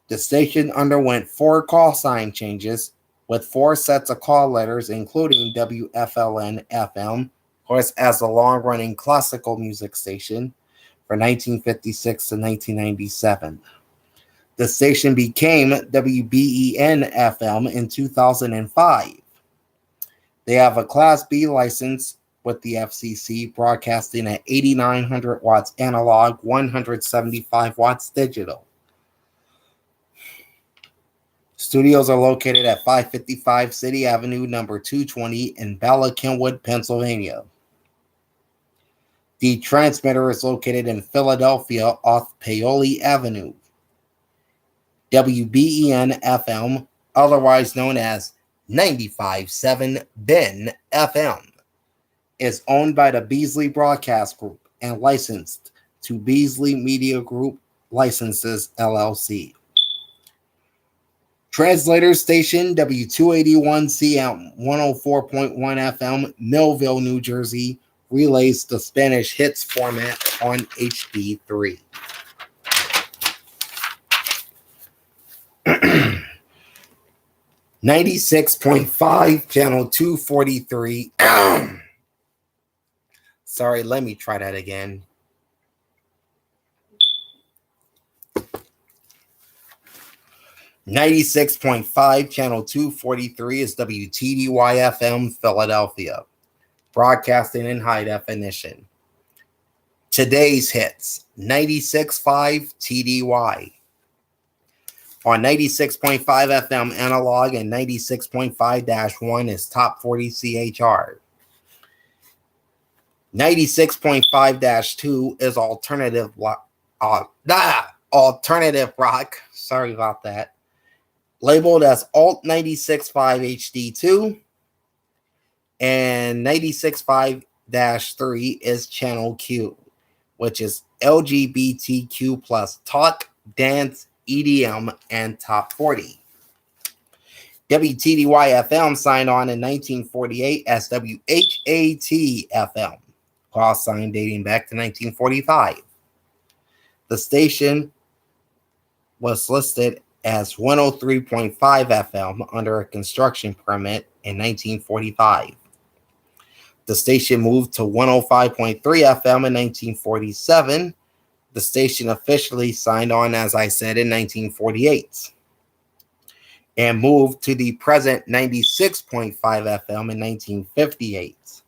The station underwent 4 call sign changes with 4 sets of call letters, including WFLN-FM, of course, as a long-running classical music station for 1956 to 1997. The station became WBEN-FM in 2005. They have a Class B license with the FCC, broadcasting at 8,900 watts analog, 175 watts digital. Studios are located at 555 City Avenue, number 220 in Bala Cynwyd, Pennsylvania. The transmitter is located in Philadelphia off Paoli Avenue. WBEN-FM, otherwise known as 95.7 Ben FM, is owned by the Beasley Broadcast Group and licensed to Beasley Media Group Licenses, LLC. Translator station W281CM 104.1 FM, Millville, New Jersey, relays the Spanish hits format on HD3. .5 channel 243. Sorry, let me try that again. .5 channel 243 is WTDY-FM Philadelphia, broadcasting in high definition. Today's hits, 96.5 TDY. On 96.5 FM analog and 96.5-1 is Top 40 CHR. 96.5-2 is alternative rock. Sorry about that. Labeled as Alt 96.5 HD2. And 96.5-3 is Channel Q, which is LGBTQ plus talk, dance, EDM, and Top 40. WTDY-FM signed on in 1948 as WHAT-FM, call sign dating back to 1945. The station was listed as 103.5 FM under a construction permit in 1945. The station moved to 105.3 FM in 1947. The station officially signed on, as I said, in 1948 and moved to the present 96.5 FM in 1958.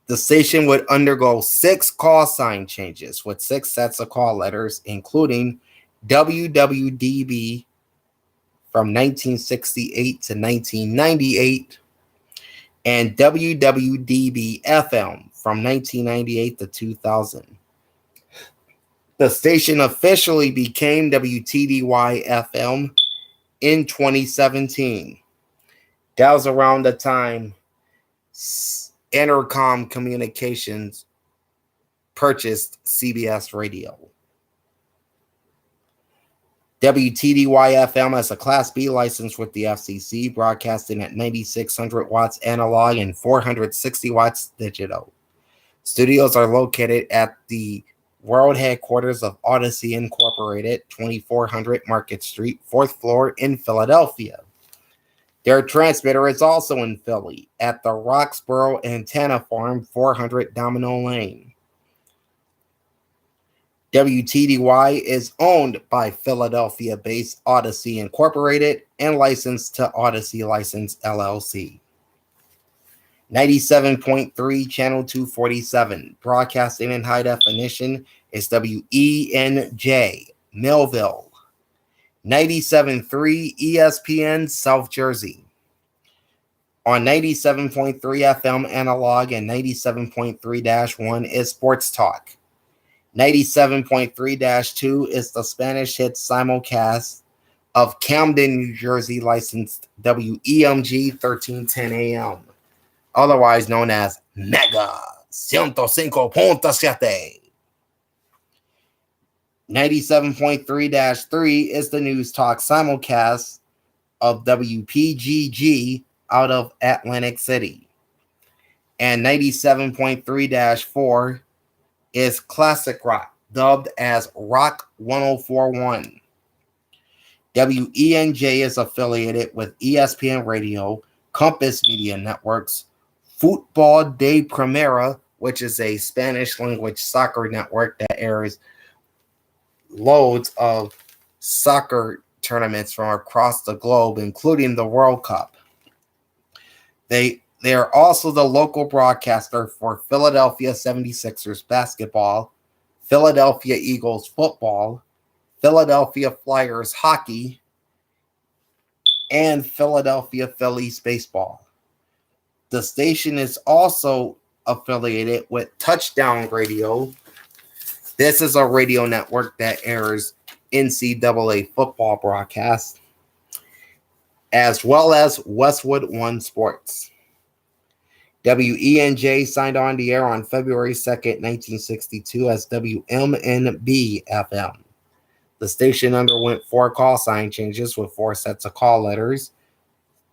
The station would undergo 6 call sign changes with 6 sets of call letters, including WWDB from 1968 to 1998 and WWDB-FM from 1998 to 2000. The station officially became WTDY-FM in 2017. That was around the time Intercom Communications purchased CBS Radio. WTDY-FM has a Class B license with the FCC, broadcasting at 9,600 watts analog and 460 watts digital. Studios are located at the world headquarters of Odyssey Incorporated, 2400 Market Street, 4th floor in Philadelphia. Their transmitter is also in Philly at the Roxborough Antenna Farm, 400 Domino Lane. WTDY is owned by Philadelphia-based Odyssey Incorporated and licensed to Odyssey License, LLC. 97.3 channel 247, broadcasting in high definition, is WENJ, Millville. 97.3 ESPN, South Jersey. On 97.3 FM analog and 97.3-1 is Sports Talk. 97.3-2 is the Spanish hit simulcast of Camden, New Jersey, licensed WEMG 1310 AM. Otherwise known as Mega 105.7. 97.3-3 is the News Talk simulcast of WPGG out of Atlantic City. And 97.3-4 is Classic Rock, dubbed as Rock 1041. WENJ is affiliated with ESPN Radio, Compass Media Networks, Football de Primera, which is a Spanish language soccer network that airs loads of soccer tournaments from across the globe, including the World Cup. They are also the local broadcaster for Philadelphia 76ers basketball, Philadelphia Eagles football, Philadelphia Flyers hockey, and Philadelphia Phillies baseball. The station is also affiliated with Touchdown Radio. This is a radio network that airs NCAA football broadcasts, as well as Westwood One Sports. WENJ signed on the air on February 2nd, 1962 as WMNB-FM. The station underwent 4 call sign changes with 4 sets of call letters,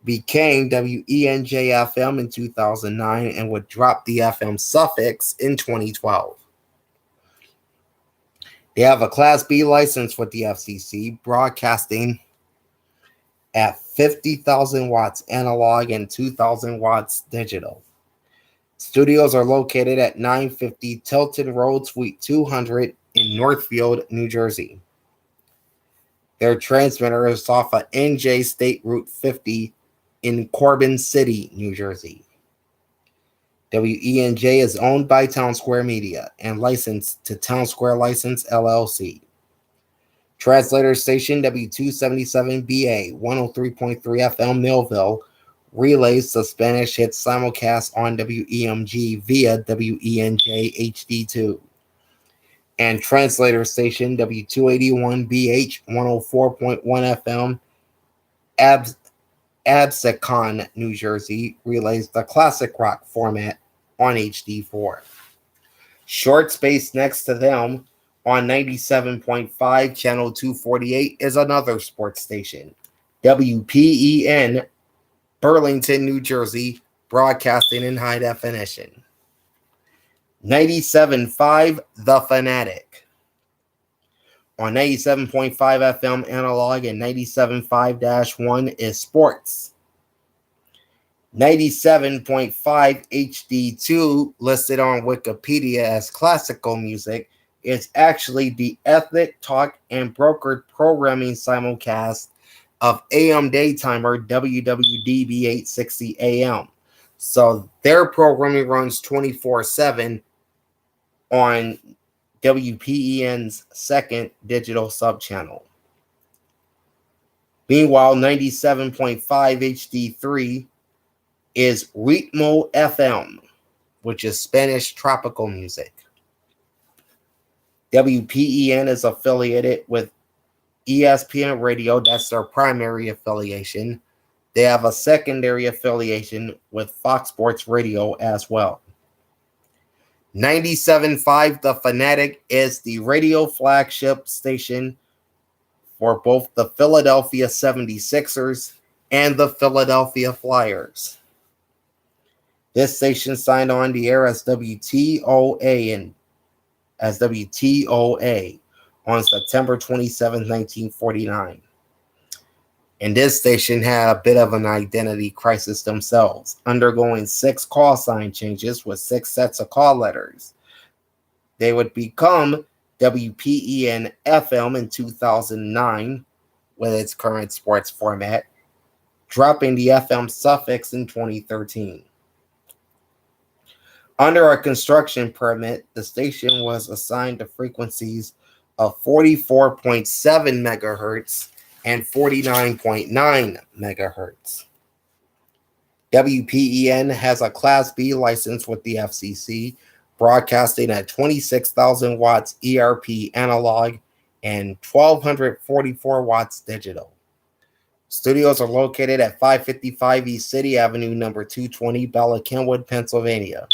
became WENJ-FM in 2009, and would drop the FM suffix in 2012. They have a Class B license with the FCC, broadcasting at 50,000 watts analog and 2,000 watts digital. Studios are located at 950 Tilton Road, Suite 200 in Northfield, New Jersey. Their transmitter is off of NJ State Route 50 in Corbin City, New Jersey. WENJ is owned by Town Square Media and licensed to Town Square License, LLC. Translator station W277BA 103.3 FM Millville relays the Spanish hit simulcast on WEMG via WENJ HD2. And translator station W281BH 104.1 FM Absecon, New Jersey relays the classic rock format on HD4. Short space next to them on 97.5 channel 248 is another sports station, WPEN Burlington, New Jersey, broadcasting in high definition. 97.5 The Fanatic. On 97.5 FM analog and 97.5-1 is sports. 97.5 HD2, listed on Wikipedia as classical music, is actually the ethnic talk and brokered programming simulcast of AM daytimer WWDB 860 AM. So their programming runs 24/7 on WPEN's second digital subchannel. Meanwhile, 97.5 HD3 is Ritmo FM, which is Spanish tropical music. WPEN is affiliated with ESPN Radio. That's their primary affiliation. They have a secondary affiliation with Fox Sports Radio as well. 97.5 The Fanatic is the radio flagship station for both the Philadelphia 76ers and the Philadelphia Flyers. This station signed on the air as WTOA on September 27, 1949. And this station had a bit of an identity crisis themselves, undergoing 6 call sign changes with 6 sets of call letters. They would become WPEN FM in 2009 with its current sports format, dropping the FM suffix in 2013. Under a construction permit, the station was assigned to frequencies of 44.7 megahertz and 49.9 megahertz. WPEN has a Class B license with the FCC, broadcasting at 26,000 watts ERP analog and 1,244 watts digital. Studios are located at 555 East City Avenue, number 220, Bella Kenwood, Pennsylvania.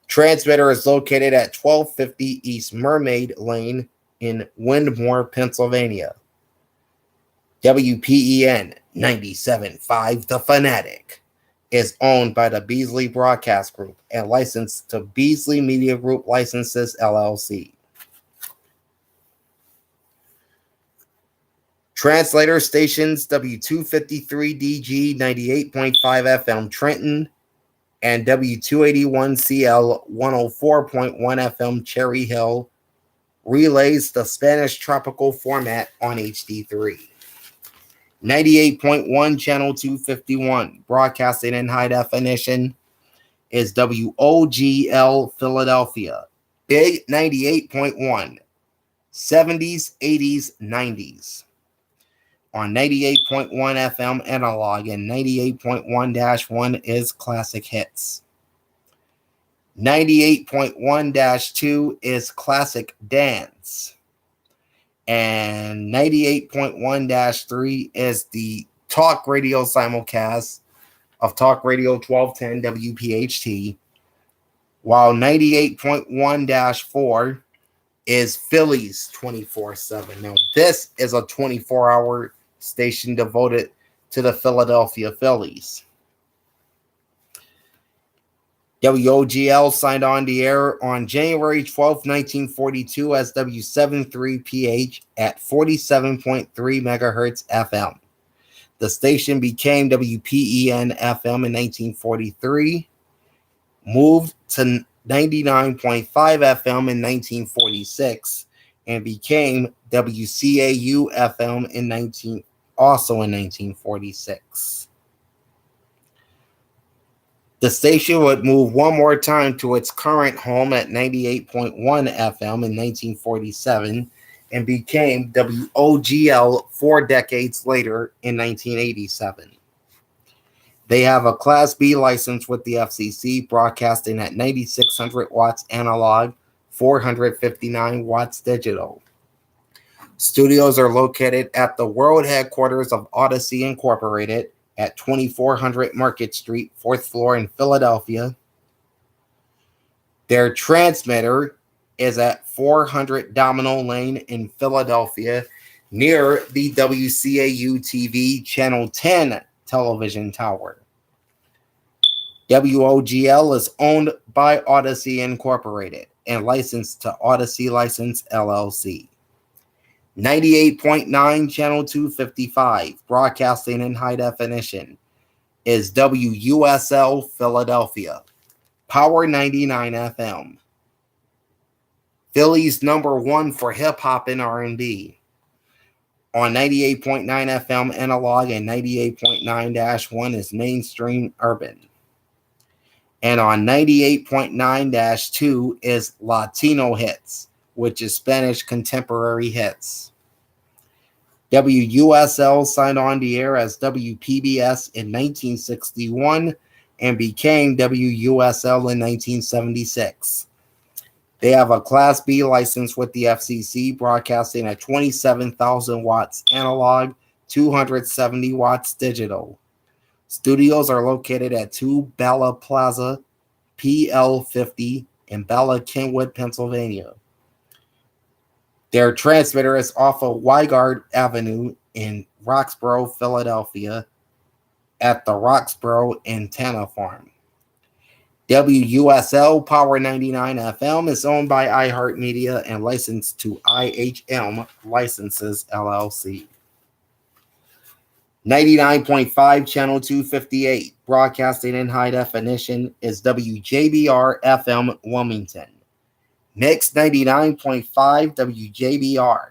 Transmitter is located at 1250 East Mermaid Lane in Windmore, Pennsylvania. WPEN 97.5 The Fanatic is owned by the Beasley Broadcast Group and licensed to Beasley Media Group Licenses, LLC. Translator stations W253DG 98.5 FM Trenton and W281CL 104.1 FM Cherry Hill relays the Spanish tropical format on HD3. 98.1 Channel 251, broadcasting in high definition, is WOGL Philadelphia. Big 98.1, 70s, 80s, 90s. On 98.1 FM analog and 98.1-1 is classic hits. 98.1-2 is classic dance. And 98.1-3 is the talk radio simulcast of Talk Radio 1210 WPHT, while 98.1-4 is Phillies 24/7. Now, this is a 24-hour station devoted to the Philadelphia Phillies. WOGL signed on the air on January 12, 1942 as W73PH at 47.3 megahertz FM. The station became WPEN FM in 1943, moved to 99.5 FM in 1946, and became WCAU FM in 1946. The station would move one more time to its current home at 98.1 FM in 1947 and became WOGL 4 decades later in 1987. They have a Class B license with the FCC, broadcasting at 9,600 watts analog, 459 watts digital. Studios are located at the world headquarters of Odyssey Incorporated at 2400 Market Street, 4th floor in Philadelphia. Their transmitter is at 400 Domino Lane in Philadelphia, near the WCAU TV Channel 10 television tower. WOGL is owned by Odyssey Incorporated and licensed to Odyssey License LLC. 98.9 Channel 255, broadcasting in high definition, is WUSL Philadelphia, Power 99 FM. Philly's number one for hip-hop and R&B. On 98.9 FM analog and 98.9-1 is mainstream urban. And on 98.9-2 is Latino hits, which is Spanish contemporary hits. WUSL signed on the air as WPBS in 1961 and became WUSL in 1976. They have a Class B license with the FCC, broadcasting at 27,000 watts analog, 270 watts digital. Studios are located at 2 Bella Plaza, PL50 in Bella Kenwood, Pennsylvania. Their transmitter is off of Weigard Avenue in Roxborough, Philadelphia, at the Roxborough Antenna Farm. WUSL Power 99 FM is owned by iHeartMedia and licensed to IHM Licenses LLC. 99.5 Channel 258, broadcasting in high definition, is WJBR FM Wilmington. Mix 99.5 WJBR.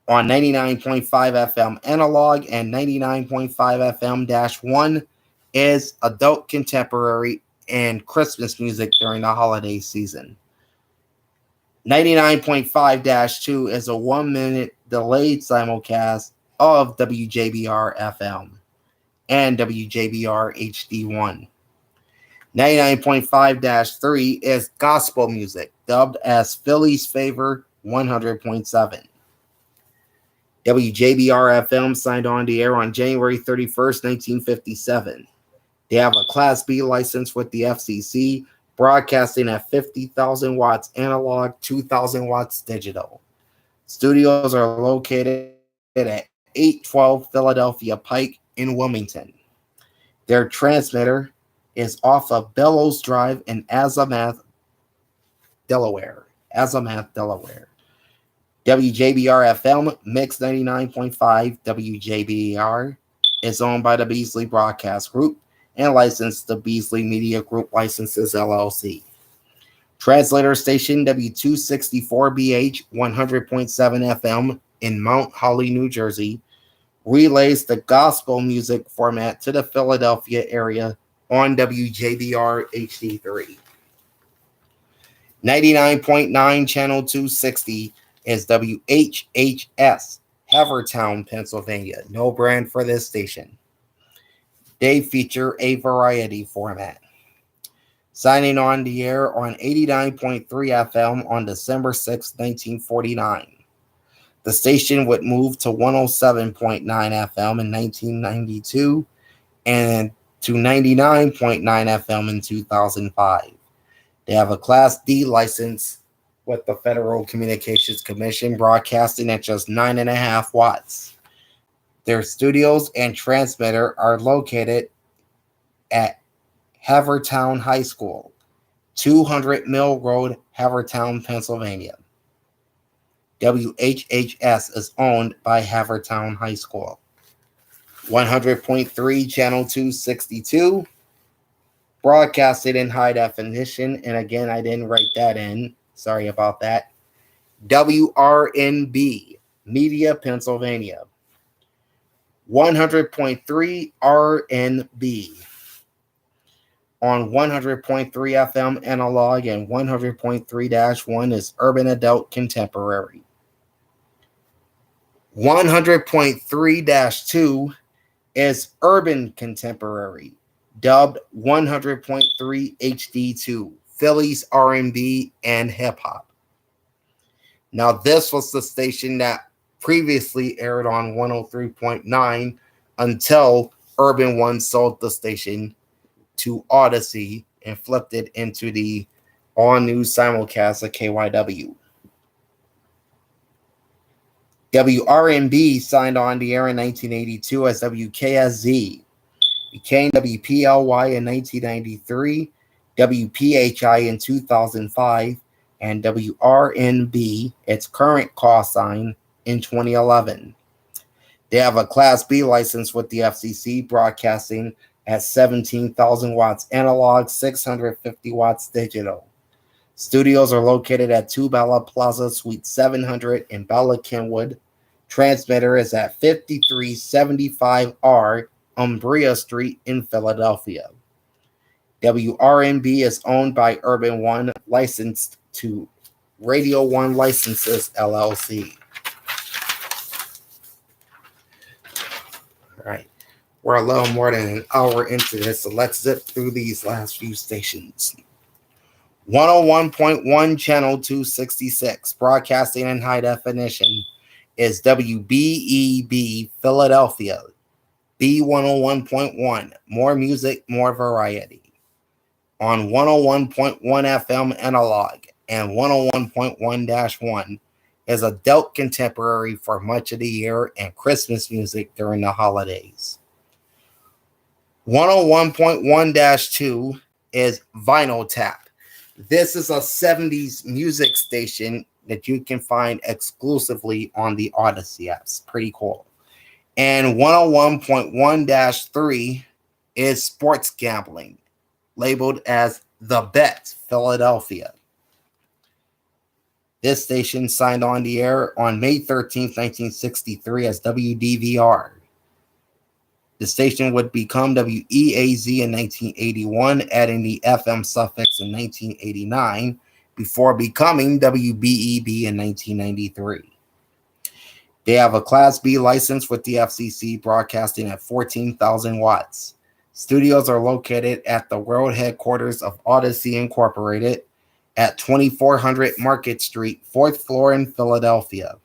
On 99.5 FM analog and 99.5 FM-1 is adult contemporary and Christmas music during the holiday season. 99.5-2 is a 1-minute delayed simulcast of WJBR FM and WJBR HD1. 99.5-3 is gospel music, dubbed as Philly's Favor 100.7. WJBR FM signed on the air on January 31st, 1957. They have a Class B license with the FCC, broadcasting at 50,000 watts analog, 2,000 watts digital. Studios are located at 812 Philadelphia Pike in Wilmington. Their transmitter is off of Bellows Drive in Azimuth, Delaware. WJBR-FM, Mix 99.5 WJBR is owned by the Beasley Broadcast Group and licensed to Beasley Media Group Licenses, LLC. Translator station W264BH 100.7 FM in Mount Holly, New Jersey, relays the gospel music format to the Philadelphia area on WJBR HD3. 99.9 Channel 260 is WHHS, Havertown, Pennsylvania. No brand for this station. They feature a variety format. Signing on the air on 89.3 FM on December 6, 1949. The station would move to 107.9 FM in 1992 and to 99.9 FM in 2005. They have a Class D license with the Federal Communications Commission, broadcasting at just 9.5 watts. Their studios and transmitter are located at Havertown High School, 200 Mill Road, Havertown, Pennsylvania. WHHS is owned by Havertown High School. 100.3 Channel 262, broadcasted in high definition. And again, I didn't write that in. Sorry about that. WRNB, Media, Pennsylvania. 100.3 RNB. On 100.3 FM analog and 100.3-1 is Urban Adult Contemporary. 100.3-2 is Urban Contemporary, dubbed 100.3 HD2, Phillies R&B and hip hop. Now, this was the station that previously aired on 103.9 until Urban One sold the station to Odyssey and flipped it into the all-new simulcast of KYW. WRNB signed on the air in 1982 as WKSZ, became WPLY in 1993, WPHI in 2005, and WRNB, its current call sign, in 2011. They have a Class B license with the FCC, broadcasting at 17,000 watts analog, 650 watts digital. Studios are located at 2 Bella Plaza, Suite 700 in Bella Kenwood. Transmitter is at 5375R Umbria Street in Philadelphia. WRNB is owned by Urban One, licensed to Radio One Licenses, LLC. All right. We're a little more than an hour into this, so let's zip through these last few stations. 101.1 Channel 266, broadcasting in high definition, is WBEB Philadelphia. B101.1, more music, more variety. On 101.1 FM analog and 101.1-1 is adult contemporary for much of the year and Christmas music during the holidays. 101.1-2 is Vinyl Tap. This is a 70s music station that you can find exclusively on the Odyssey apps. Pretty cool. And 101.1-3 is sports gambling, labeled as The Bet, Philadelphia. This station signed on the air on May 13th, 1963 as WDVR. The station would become WEAZ in 1981, adding the FM suffix in 1989, before becoming WBEB in 1993. They have a Class B license with the FCC, broadcasting at 14,000 watts. Studios are located at the world headquarters of Odyssey Incorporated at 2400 Market Street, 4th floor in Philadelphia.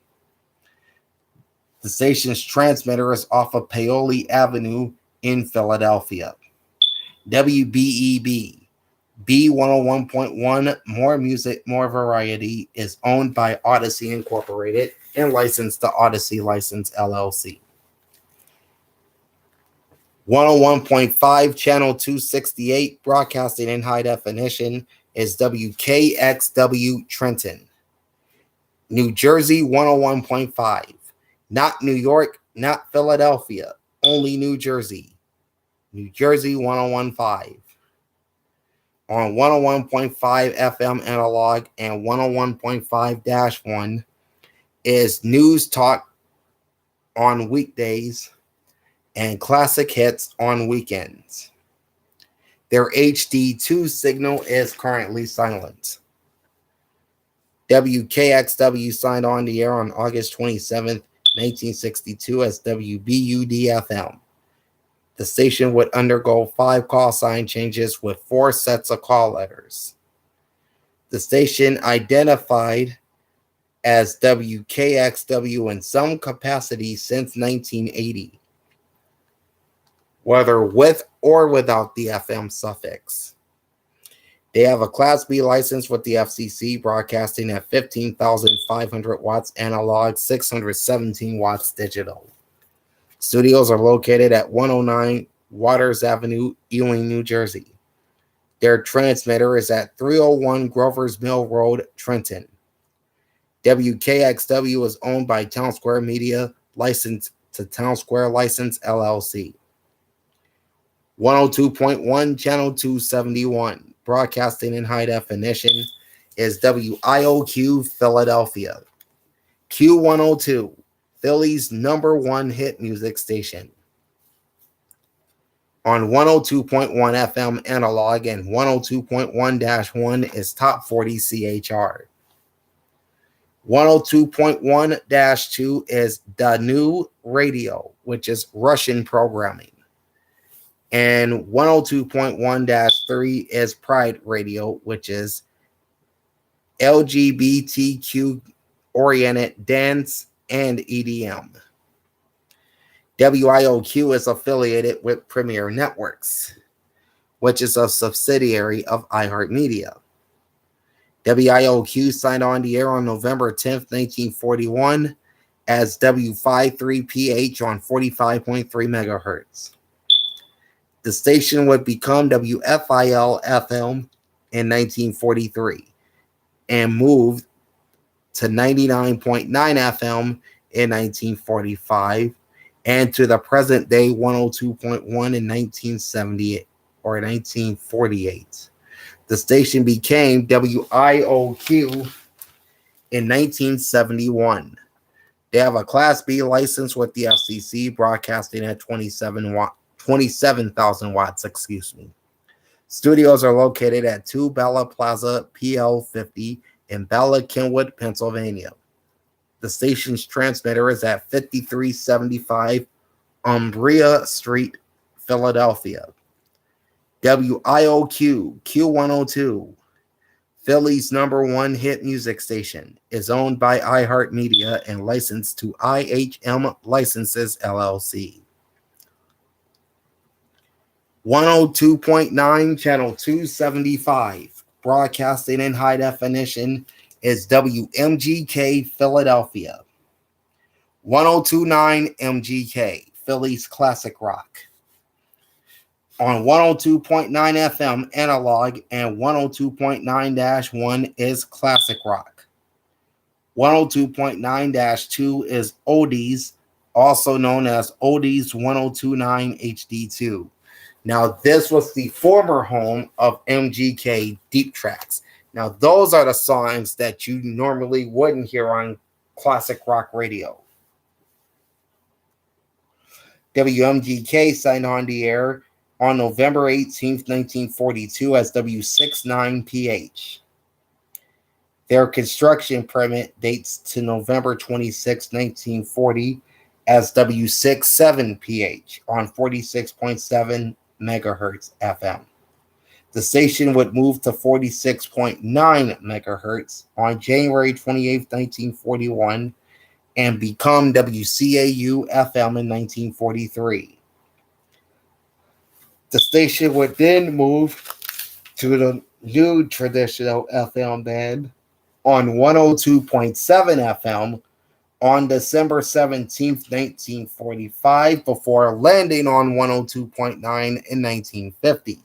The station's transmitter is off of Paoli Avenue in Philadelphia. WBEB, B101.1, more music, more variety, is owned by Odyssey Incorporated and licensed to Odyssey License, LLC. 101.5 Channel 268, broadcasting in high definition, is WKXW Trenton. New Jersey 101.5. Not New York, not Philadelphia, only New Jersey. New Jersey 101.5. On 101.5 FM analog and 101.5-1 is News Talk on weekdays and classic hits on weekends. Their HD2 signal is currently silent. WKXW signed on the air on August 27th, 1962 as WBUD-FM. The station would undergo 5 call sign changes with 4 sets of call letters. The station identified as WKXW in some capacity since 1980, whether with or without the FM suffix. They have a Class B license with the FCC, broadcasting at 15,500 watts analog, 617 watts digital. Studios are located at 109 Waters Avenue, Ewing, New Jersey. Their transmitter is at 301 Grover's Mill Road, Trenton. WKXW is owned by Town Square Media, licensed to Town Square License, LLC. 102.1, Channel 271, broadcasting in high definition, is WIOQ Philadelphia. Q102, Philly's #1 hit music station. On 102.1 FM analog and 102.1-1 is Top 40 CHR. 102.1-2 is The New Radio, which is Russian programming. And 102.1-3 is Pride Radio, which is LGBTQ-oriented dance and EDM. WIOQ is affiliated with Premier Networks, which is a subsidiary of iHeartMedia. WIOQ signed on the air on November 10th, 1941 as W53PH on 45.3 megahertz. The station would become WFIL-FM in 1943 and moved to 99.9 FM in 1945 and to the present day 102.1 in 1978 or 1948. The station became WIOQ in 1971. They have a Class B license with the FCC, broadcasting at 27,000 watts. Studios are located at 2 Bella Plaza, PL 50 in Bella, Kenwood, Pennsylvania. The station's transmitter is at 5375 Umbria Street, Philadelphia. WIOQ Q102, Philly's #1 hit music station, is owned by iHeartMedia and licensed to IHM Licenses, LLC. 102.9, Channel 275, broadcasting in high definition, is WMGK Philadelphia. 102.9 MGK, Philly's classic rock. On 102.9 FM analog and 102.9-1 is classic rock. 102.9-2 is oldies, also known as Oldies 102.9 HD2. Now, this was the former home of MGK Deep Tracks. Now, those are the songs that you normally wouldn't hear on classic rock radio. WMGK signed on the air on November 18th, 1942 as W69PH. Their construction permit dates to November 26, 1940 as W67PH on 46.7 megahertz FM. The station would move to 46.9 megahertz on January 28, 1941 and become WCAU FM in 1943. The station would then move to the new traditional FM band on 102.7 FM on December 17th, 1945, before landing on 102.9 in 1950.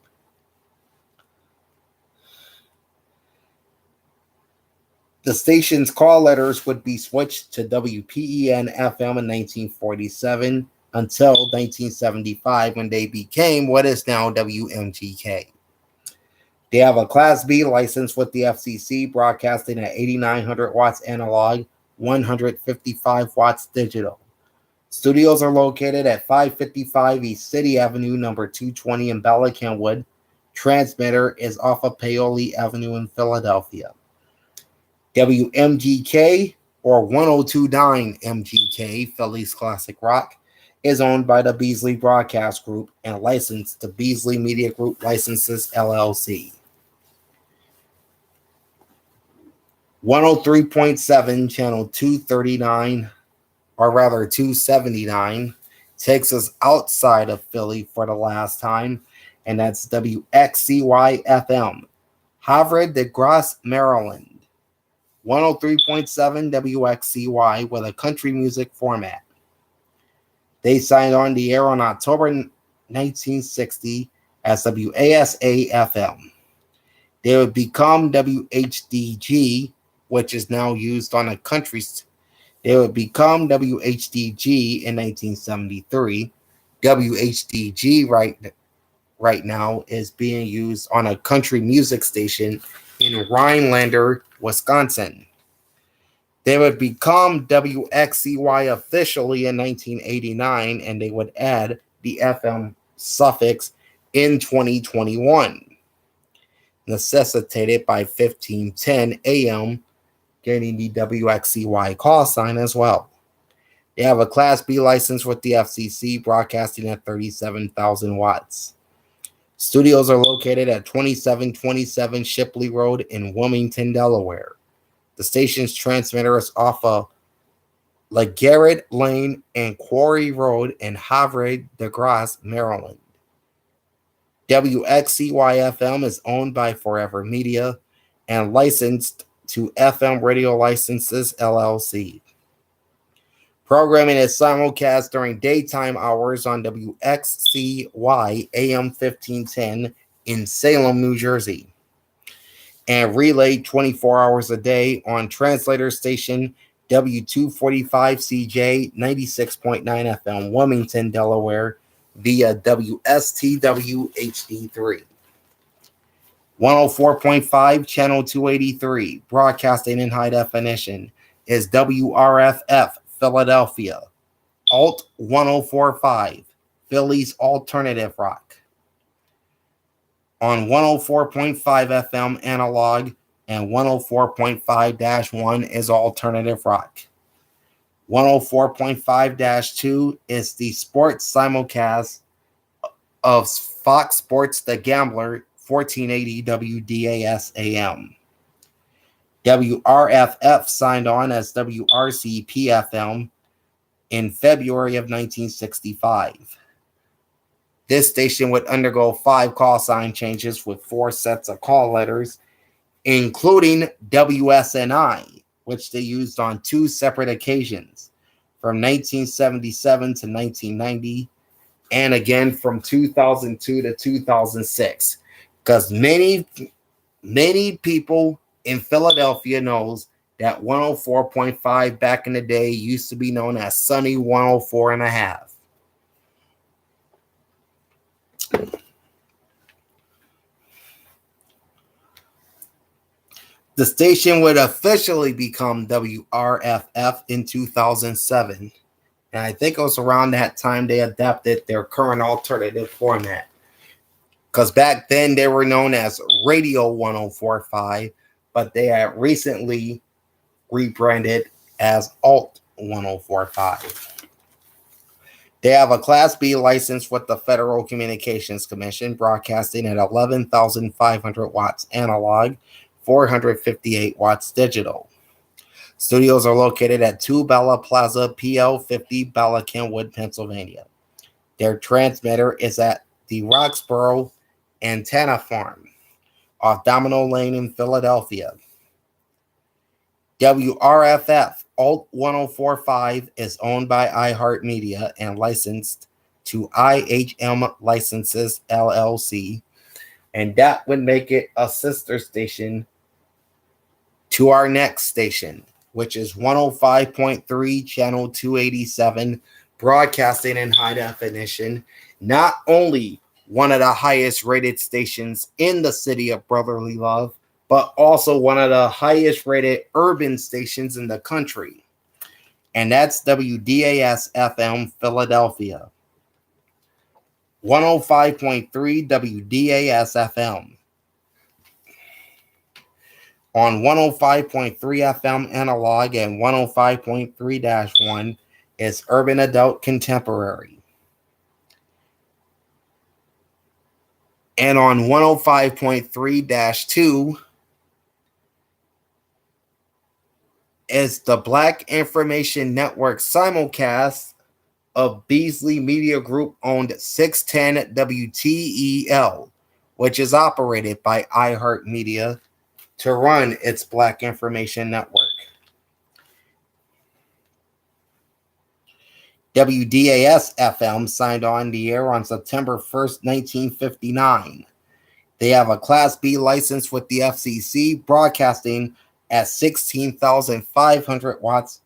The station's call letters would be switched to WPEN FM in 1947 until 1975 when they became what is now WMGK. They have a Class B license with the FCC, broadcasting at 8,900 watts analog, 155 watts digital. Studios are located at 555 East City Avenue, number 220 in Bella Kenwood. Transmitter is off of Paoli Avenue in Philadelphia. WMGK, or 1029 MGK, Philly's Classic Rock, is owned by the Beasley Broadcast Group and licensed to Beasley Media Group Licenses, LLC. 103.7, channel 239, or rather 279, takes us outside of Philly for the last time, and that's WXCY FM, Havre de Grace, Maryland. 103.7 WXCY with a country music format. They signed on the air on October 1960 as WASA FM. They would become WHDG, which is now used on a country. They would become WHDG in 1973. WHDG right now is being used on a country music station in Rhinelander, Wisconsin. They would become WXCY officially in 1989, and they would add the FM suffix in 2021, necessitated by 1510 AM getting the WXCY call sign as well. They have a Class B license with the FCC, broadcasting at 37,000 watts. Studios are located at 2727 Shipley Road in Wilmington, Delaware. The station's transmitter is off of LeGarrette Lane and Quarry Road in Havre de Grace, Maryland. WXCY-FM is owned by Forever Media and licensed to FM Radio Licenses, LLC. Programming is simulcast during daytime hours on WXCY AM 1510 in Salem, New Jersey, and relayed 24 hours a day on translator station W245CJ 96.9 FM, Wilmington, Delaware, via WSTW HD3. 104.5, channel 283, broadcasting in high definition, is WRFF, Philadelphia, Alt 1045, Philly's alternative rock. On 104.5 FM analog and 104.5-1 is alternative rock. 104.5-2 is the sports simulcast of Fox Sports The Gambler, 1480 WDAS AM. WRFF signed on as WRCP-FM in February of 1965. This station would undergo 5 call sign changes with 4 sets of call letters, including WSNI, which they used on 2 separate occasions, from 1977 to 1990, and again from 2002 to 2006, because many people in Philadelphia knows that 104.5 back in the day used to be known as Sunny 104.5. The station would officially become WRFF in 2007, and I think it was around that time they adapted their current alternative format, because back then they were known as Radio 104.5, but they had recently rebranded as Alt 104.5. They have a Class B license with the Federal Communications Commission, broadcasting at 11,500 watts analog, 458 watts digital. Studios are located at 2 Bella Plaza, PL 50, Bella Kenwood, Pennsylvania. Their transmitter is at the Roxborough Antenna Farm off Domino Lane in Philadelphia. WRFF Alt 1045 is owned by iHeartMedia and licensed to IHM Licenses, LLC, and that would make it a sister station to our next station, which is 105.3 channel 287, broadcasting in high definition. Not only one of the highest rated stations in the city of brotherly love, but also one of the highest rated urban stations in the country. And that's WDAS FM Philadelphia. 105.3 WDAS FM. On 105.3 FM analog and 105.3-1 is Urban Adult Contemporary. And on 105.3-2 is the Black Information Network simulcast of Beasley Media Group owned 610 WTEL, which is operated by iHeartMedia to run its Black Information Network. WDAS FM signed on the air on September 1st, 1959. They have a Class B license with the FCC, broadcasting at 16,500 watts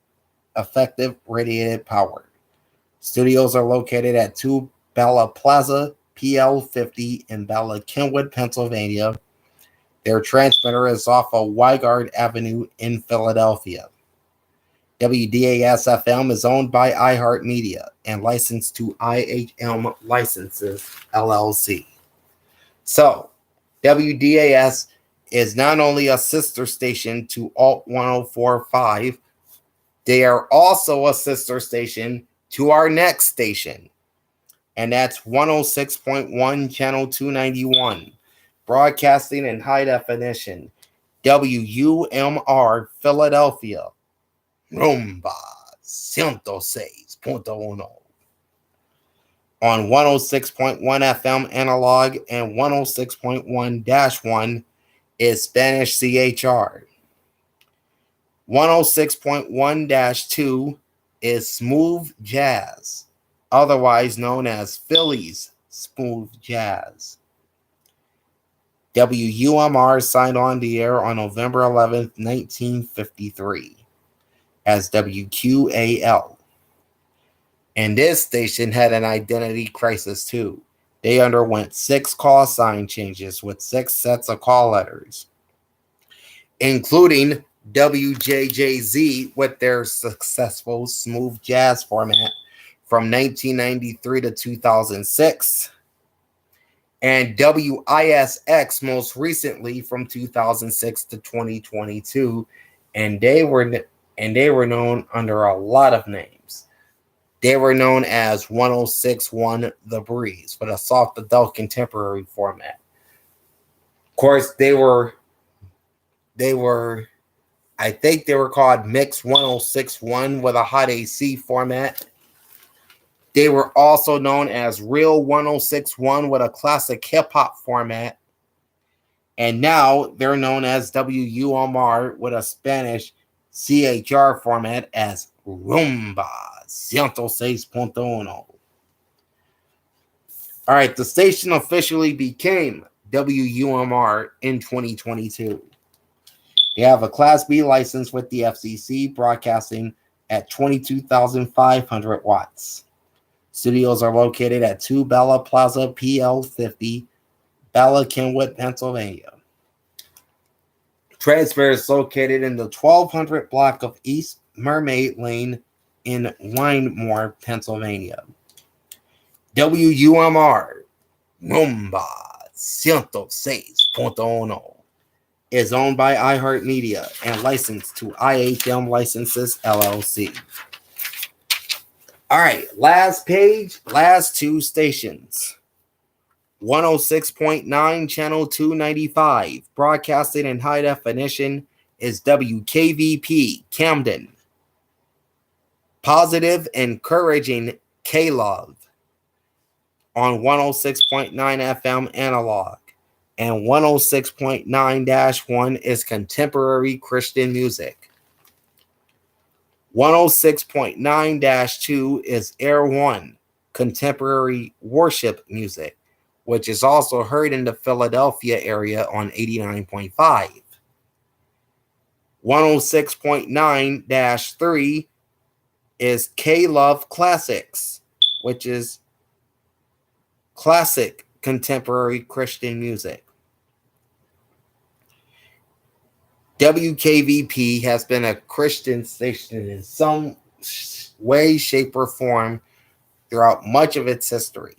effective radiated power. Studios are located at 2 Bella Plaza, PL 50 in Bella Kenwood, Pennsylvania. Their transmitter is off of Weigard Avenue in Philadelphia. WDAS FM is owned by iHeartMedia and licensed to IHM Licenses, LLC. So, WDAS is not only a sister station to Alt 104.5, they are also a sister station to our next station, and that's 106.1 channel 291, broadcasting in high definition, WUMR Philadelphia, Rumba 106.1. On 106.1 FM analog and 106.1-1 is Spanish CHR. 106.1-2 is Smooth Jazz, otherwise known as Philly's Smooth Jazz. WUMR signed on the air on November 11th, 1953 as WQAL. And this station had an identity crisis too. They underwent 6 call sign changes with 6 sets of call letters, including WJJZ with their successful smooth jazz format from 1993 to 2006, and WISX most recently from 2006 to 2022, and they were known under a lot of names. They were known as 106.1 The Breeze with a soft adult contemporary format. Of course, they were I think they were called Mix 106.1 with a hot AC format. They were also known as Real 106.1 with a classic hip-hop format. And now they're known as WUMR with a Spanish CHR format as Rumba 106.1. All right, the station officially became WUMR in 2022. They have a Class B license with the FCC, broadcasting at 22,500 watts. Studios are located at 2 Bella Plaza, PL 50, Bella Kenwood, Pennsylvania. Transmitter is located in the 1200 block of East Mermaid Lane in Windmore, Pennsylvania. WUMR, Rumba 106.1. is owned by iHeartMedia and licensed to IHM Licenses, LLC. All right, last page, last 2 stations. 106.9 channel 295, broadcasting in high definition, is WKVP Camden. Positive, encouraging K-Love on 106.9 FM analog. And 106.9-1 is contemporary Christian music. 106.9-2 is Air 1, contemporary worship music, which is also heard in the Philadelphia area on 89.5. 106.9-3 is K-Love Classics, which is classic contemporary Christian music. WKVP has been a Christian station in some way, shape, or form throughout much of its history.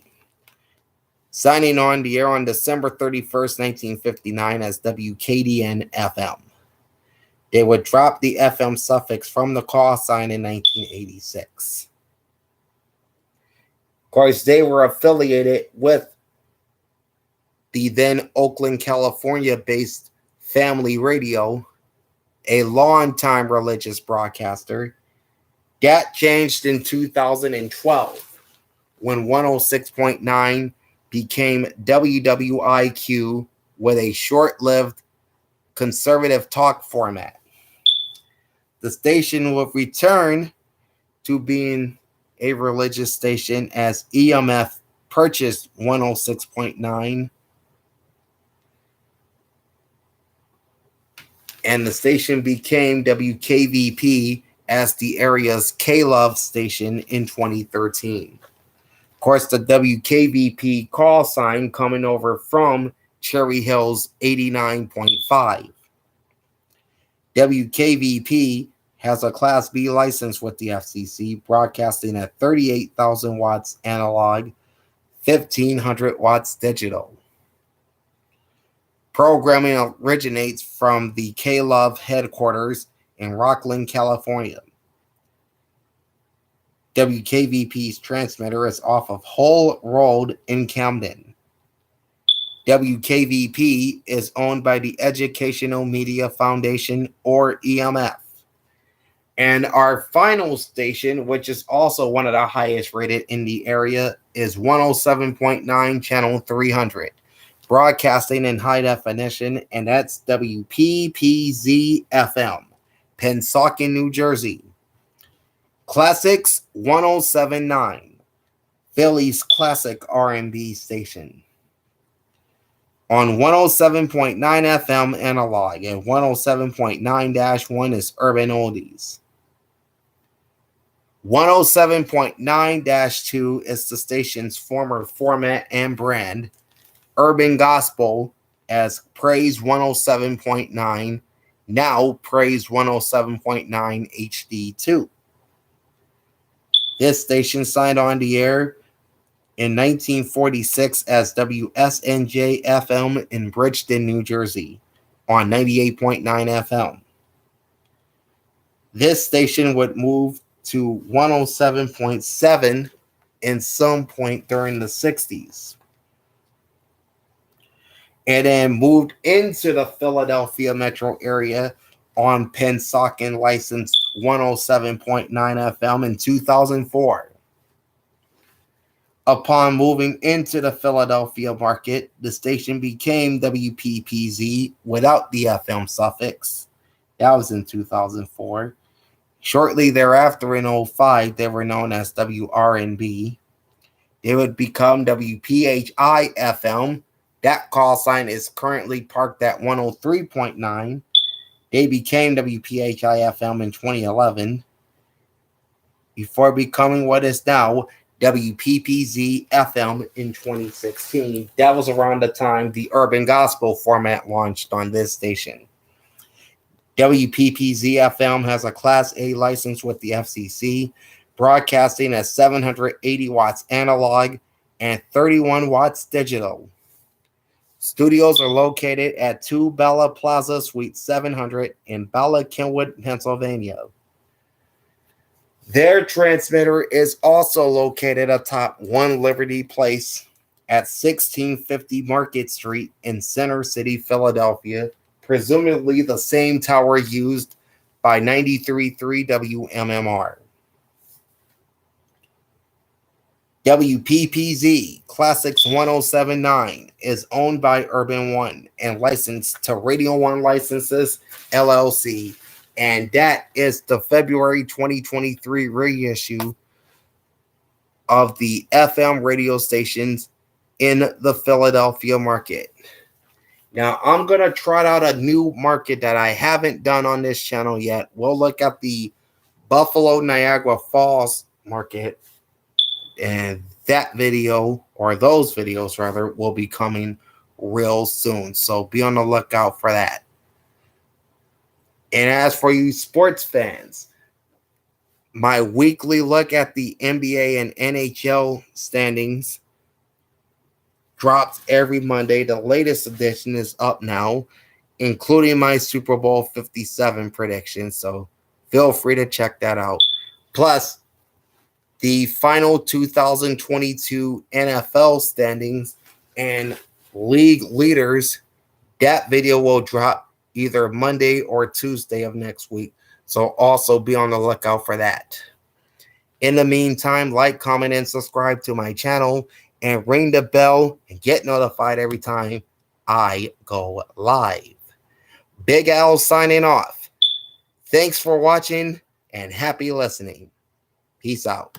Signing on the air on December 31st, 1959 as WKDN-FM. They would drop the FM suffix from the call sign in 1986. Of course, they were affiliated with the then Oakland, California-based Family Radio, a long-time religious broadcaster. That changed in 2012 when 106.9 became WWIQ with a short-lived conservative talk format. The station would return to being a religious station as EMF purchased 106.9, and the station became WKVP as the area's K-Love station in 2013. Of course, the WKVP call sign coming over from Cherry Hills 89.5. WKVP has a Class B license with the FCC, broadcasting at 38,000 watts analog, 1,500 watts digital. Programming originates from the K-Love headquarters in Rockland, California. WKVP's transmitter is off of Hull Road in Camden. WKVP is owned by the Educational Media Foundation, or EMF. And our final station, which is also one of the highest rated in the area, is 107.9 channel 300, broadcasting in high definition, and that's WPPZ-FM, Pennsauken, New Jersey. Classics 107.9, Philly's classic R&B station. On 107.9 FM analog and 107.9-1 is Urban Oldies. 107.9-2 is the station's former format and brand, Urban Gospel, as Praise 107.9, now Praise 107.9 HD2. This station signed on the air in 1946 as WSNJ-FM in Bridgeton, New Jersey, on 98.9 FM. This station would move to 107.7 in some point during the 60s, and then moved into the Philadelphia metro area on Pennsauken licensed 107.9 FM in 2004. Upon moving into the Philadelphia market, the station became WPPZ without the FM suffix. That was in 2004. Shortly thereafter, in 2005, they were known as WRNB. They would become WPHI-FM. That call sign is currently parked at 103.9. They became WPHI-FM in 2011, before becoming what is now WPPZ-FM in 2016. That was around the time the Urban Gospel format launched on this station. WPPZ-FM has a Class A license with the FCC, broadcasting at 780 watts analog and 31 watts digital. Studios are located at 2 Bella Plaza, Suite 700 in Bella, Kenwood, Pennsylvania. Their transmitter is also located atop 1 Liberty Place at 1650 Market Street in Center City, Philadelphia, presumably the same tower used by 93.3 WMMR. WPPZ Classics 107.9 is owned by Urban One and licensed to Radio One Licenses, LLC, and that is the February 2023 reissue of the FM radio stations in the Philadelphia market. Now, I'm going to trot out a new market that I haven't done on this channel yet. We'll look at the Buffalo Niagara Falls market, and that video, or those videos rather, will be coming real soon. So be on the lookout for that. And as for you sports fans, my weekly look at the NBA and NHL standings drops every Monday. The latest edition is up now, including my Super Bowl 57 prediction. So feel free to check that out. Plus, the final 2022 NFL standings and league leaders, that video will drop either Monday or Tuesday of next week. So also be on the lookout for that. In the meantime, like, comment, and subscribe to my channel, and ring the bell and get notified every time I go live. Big Al signing off. Thanks for watching and happy listening. Peace out.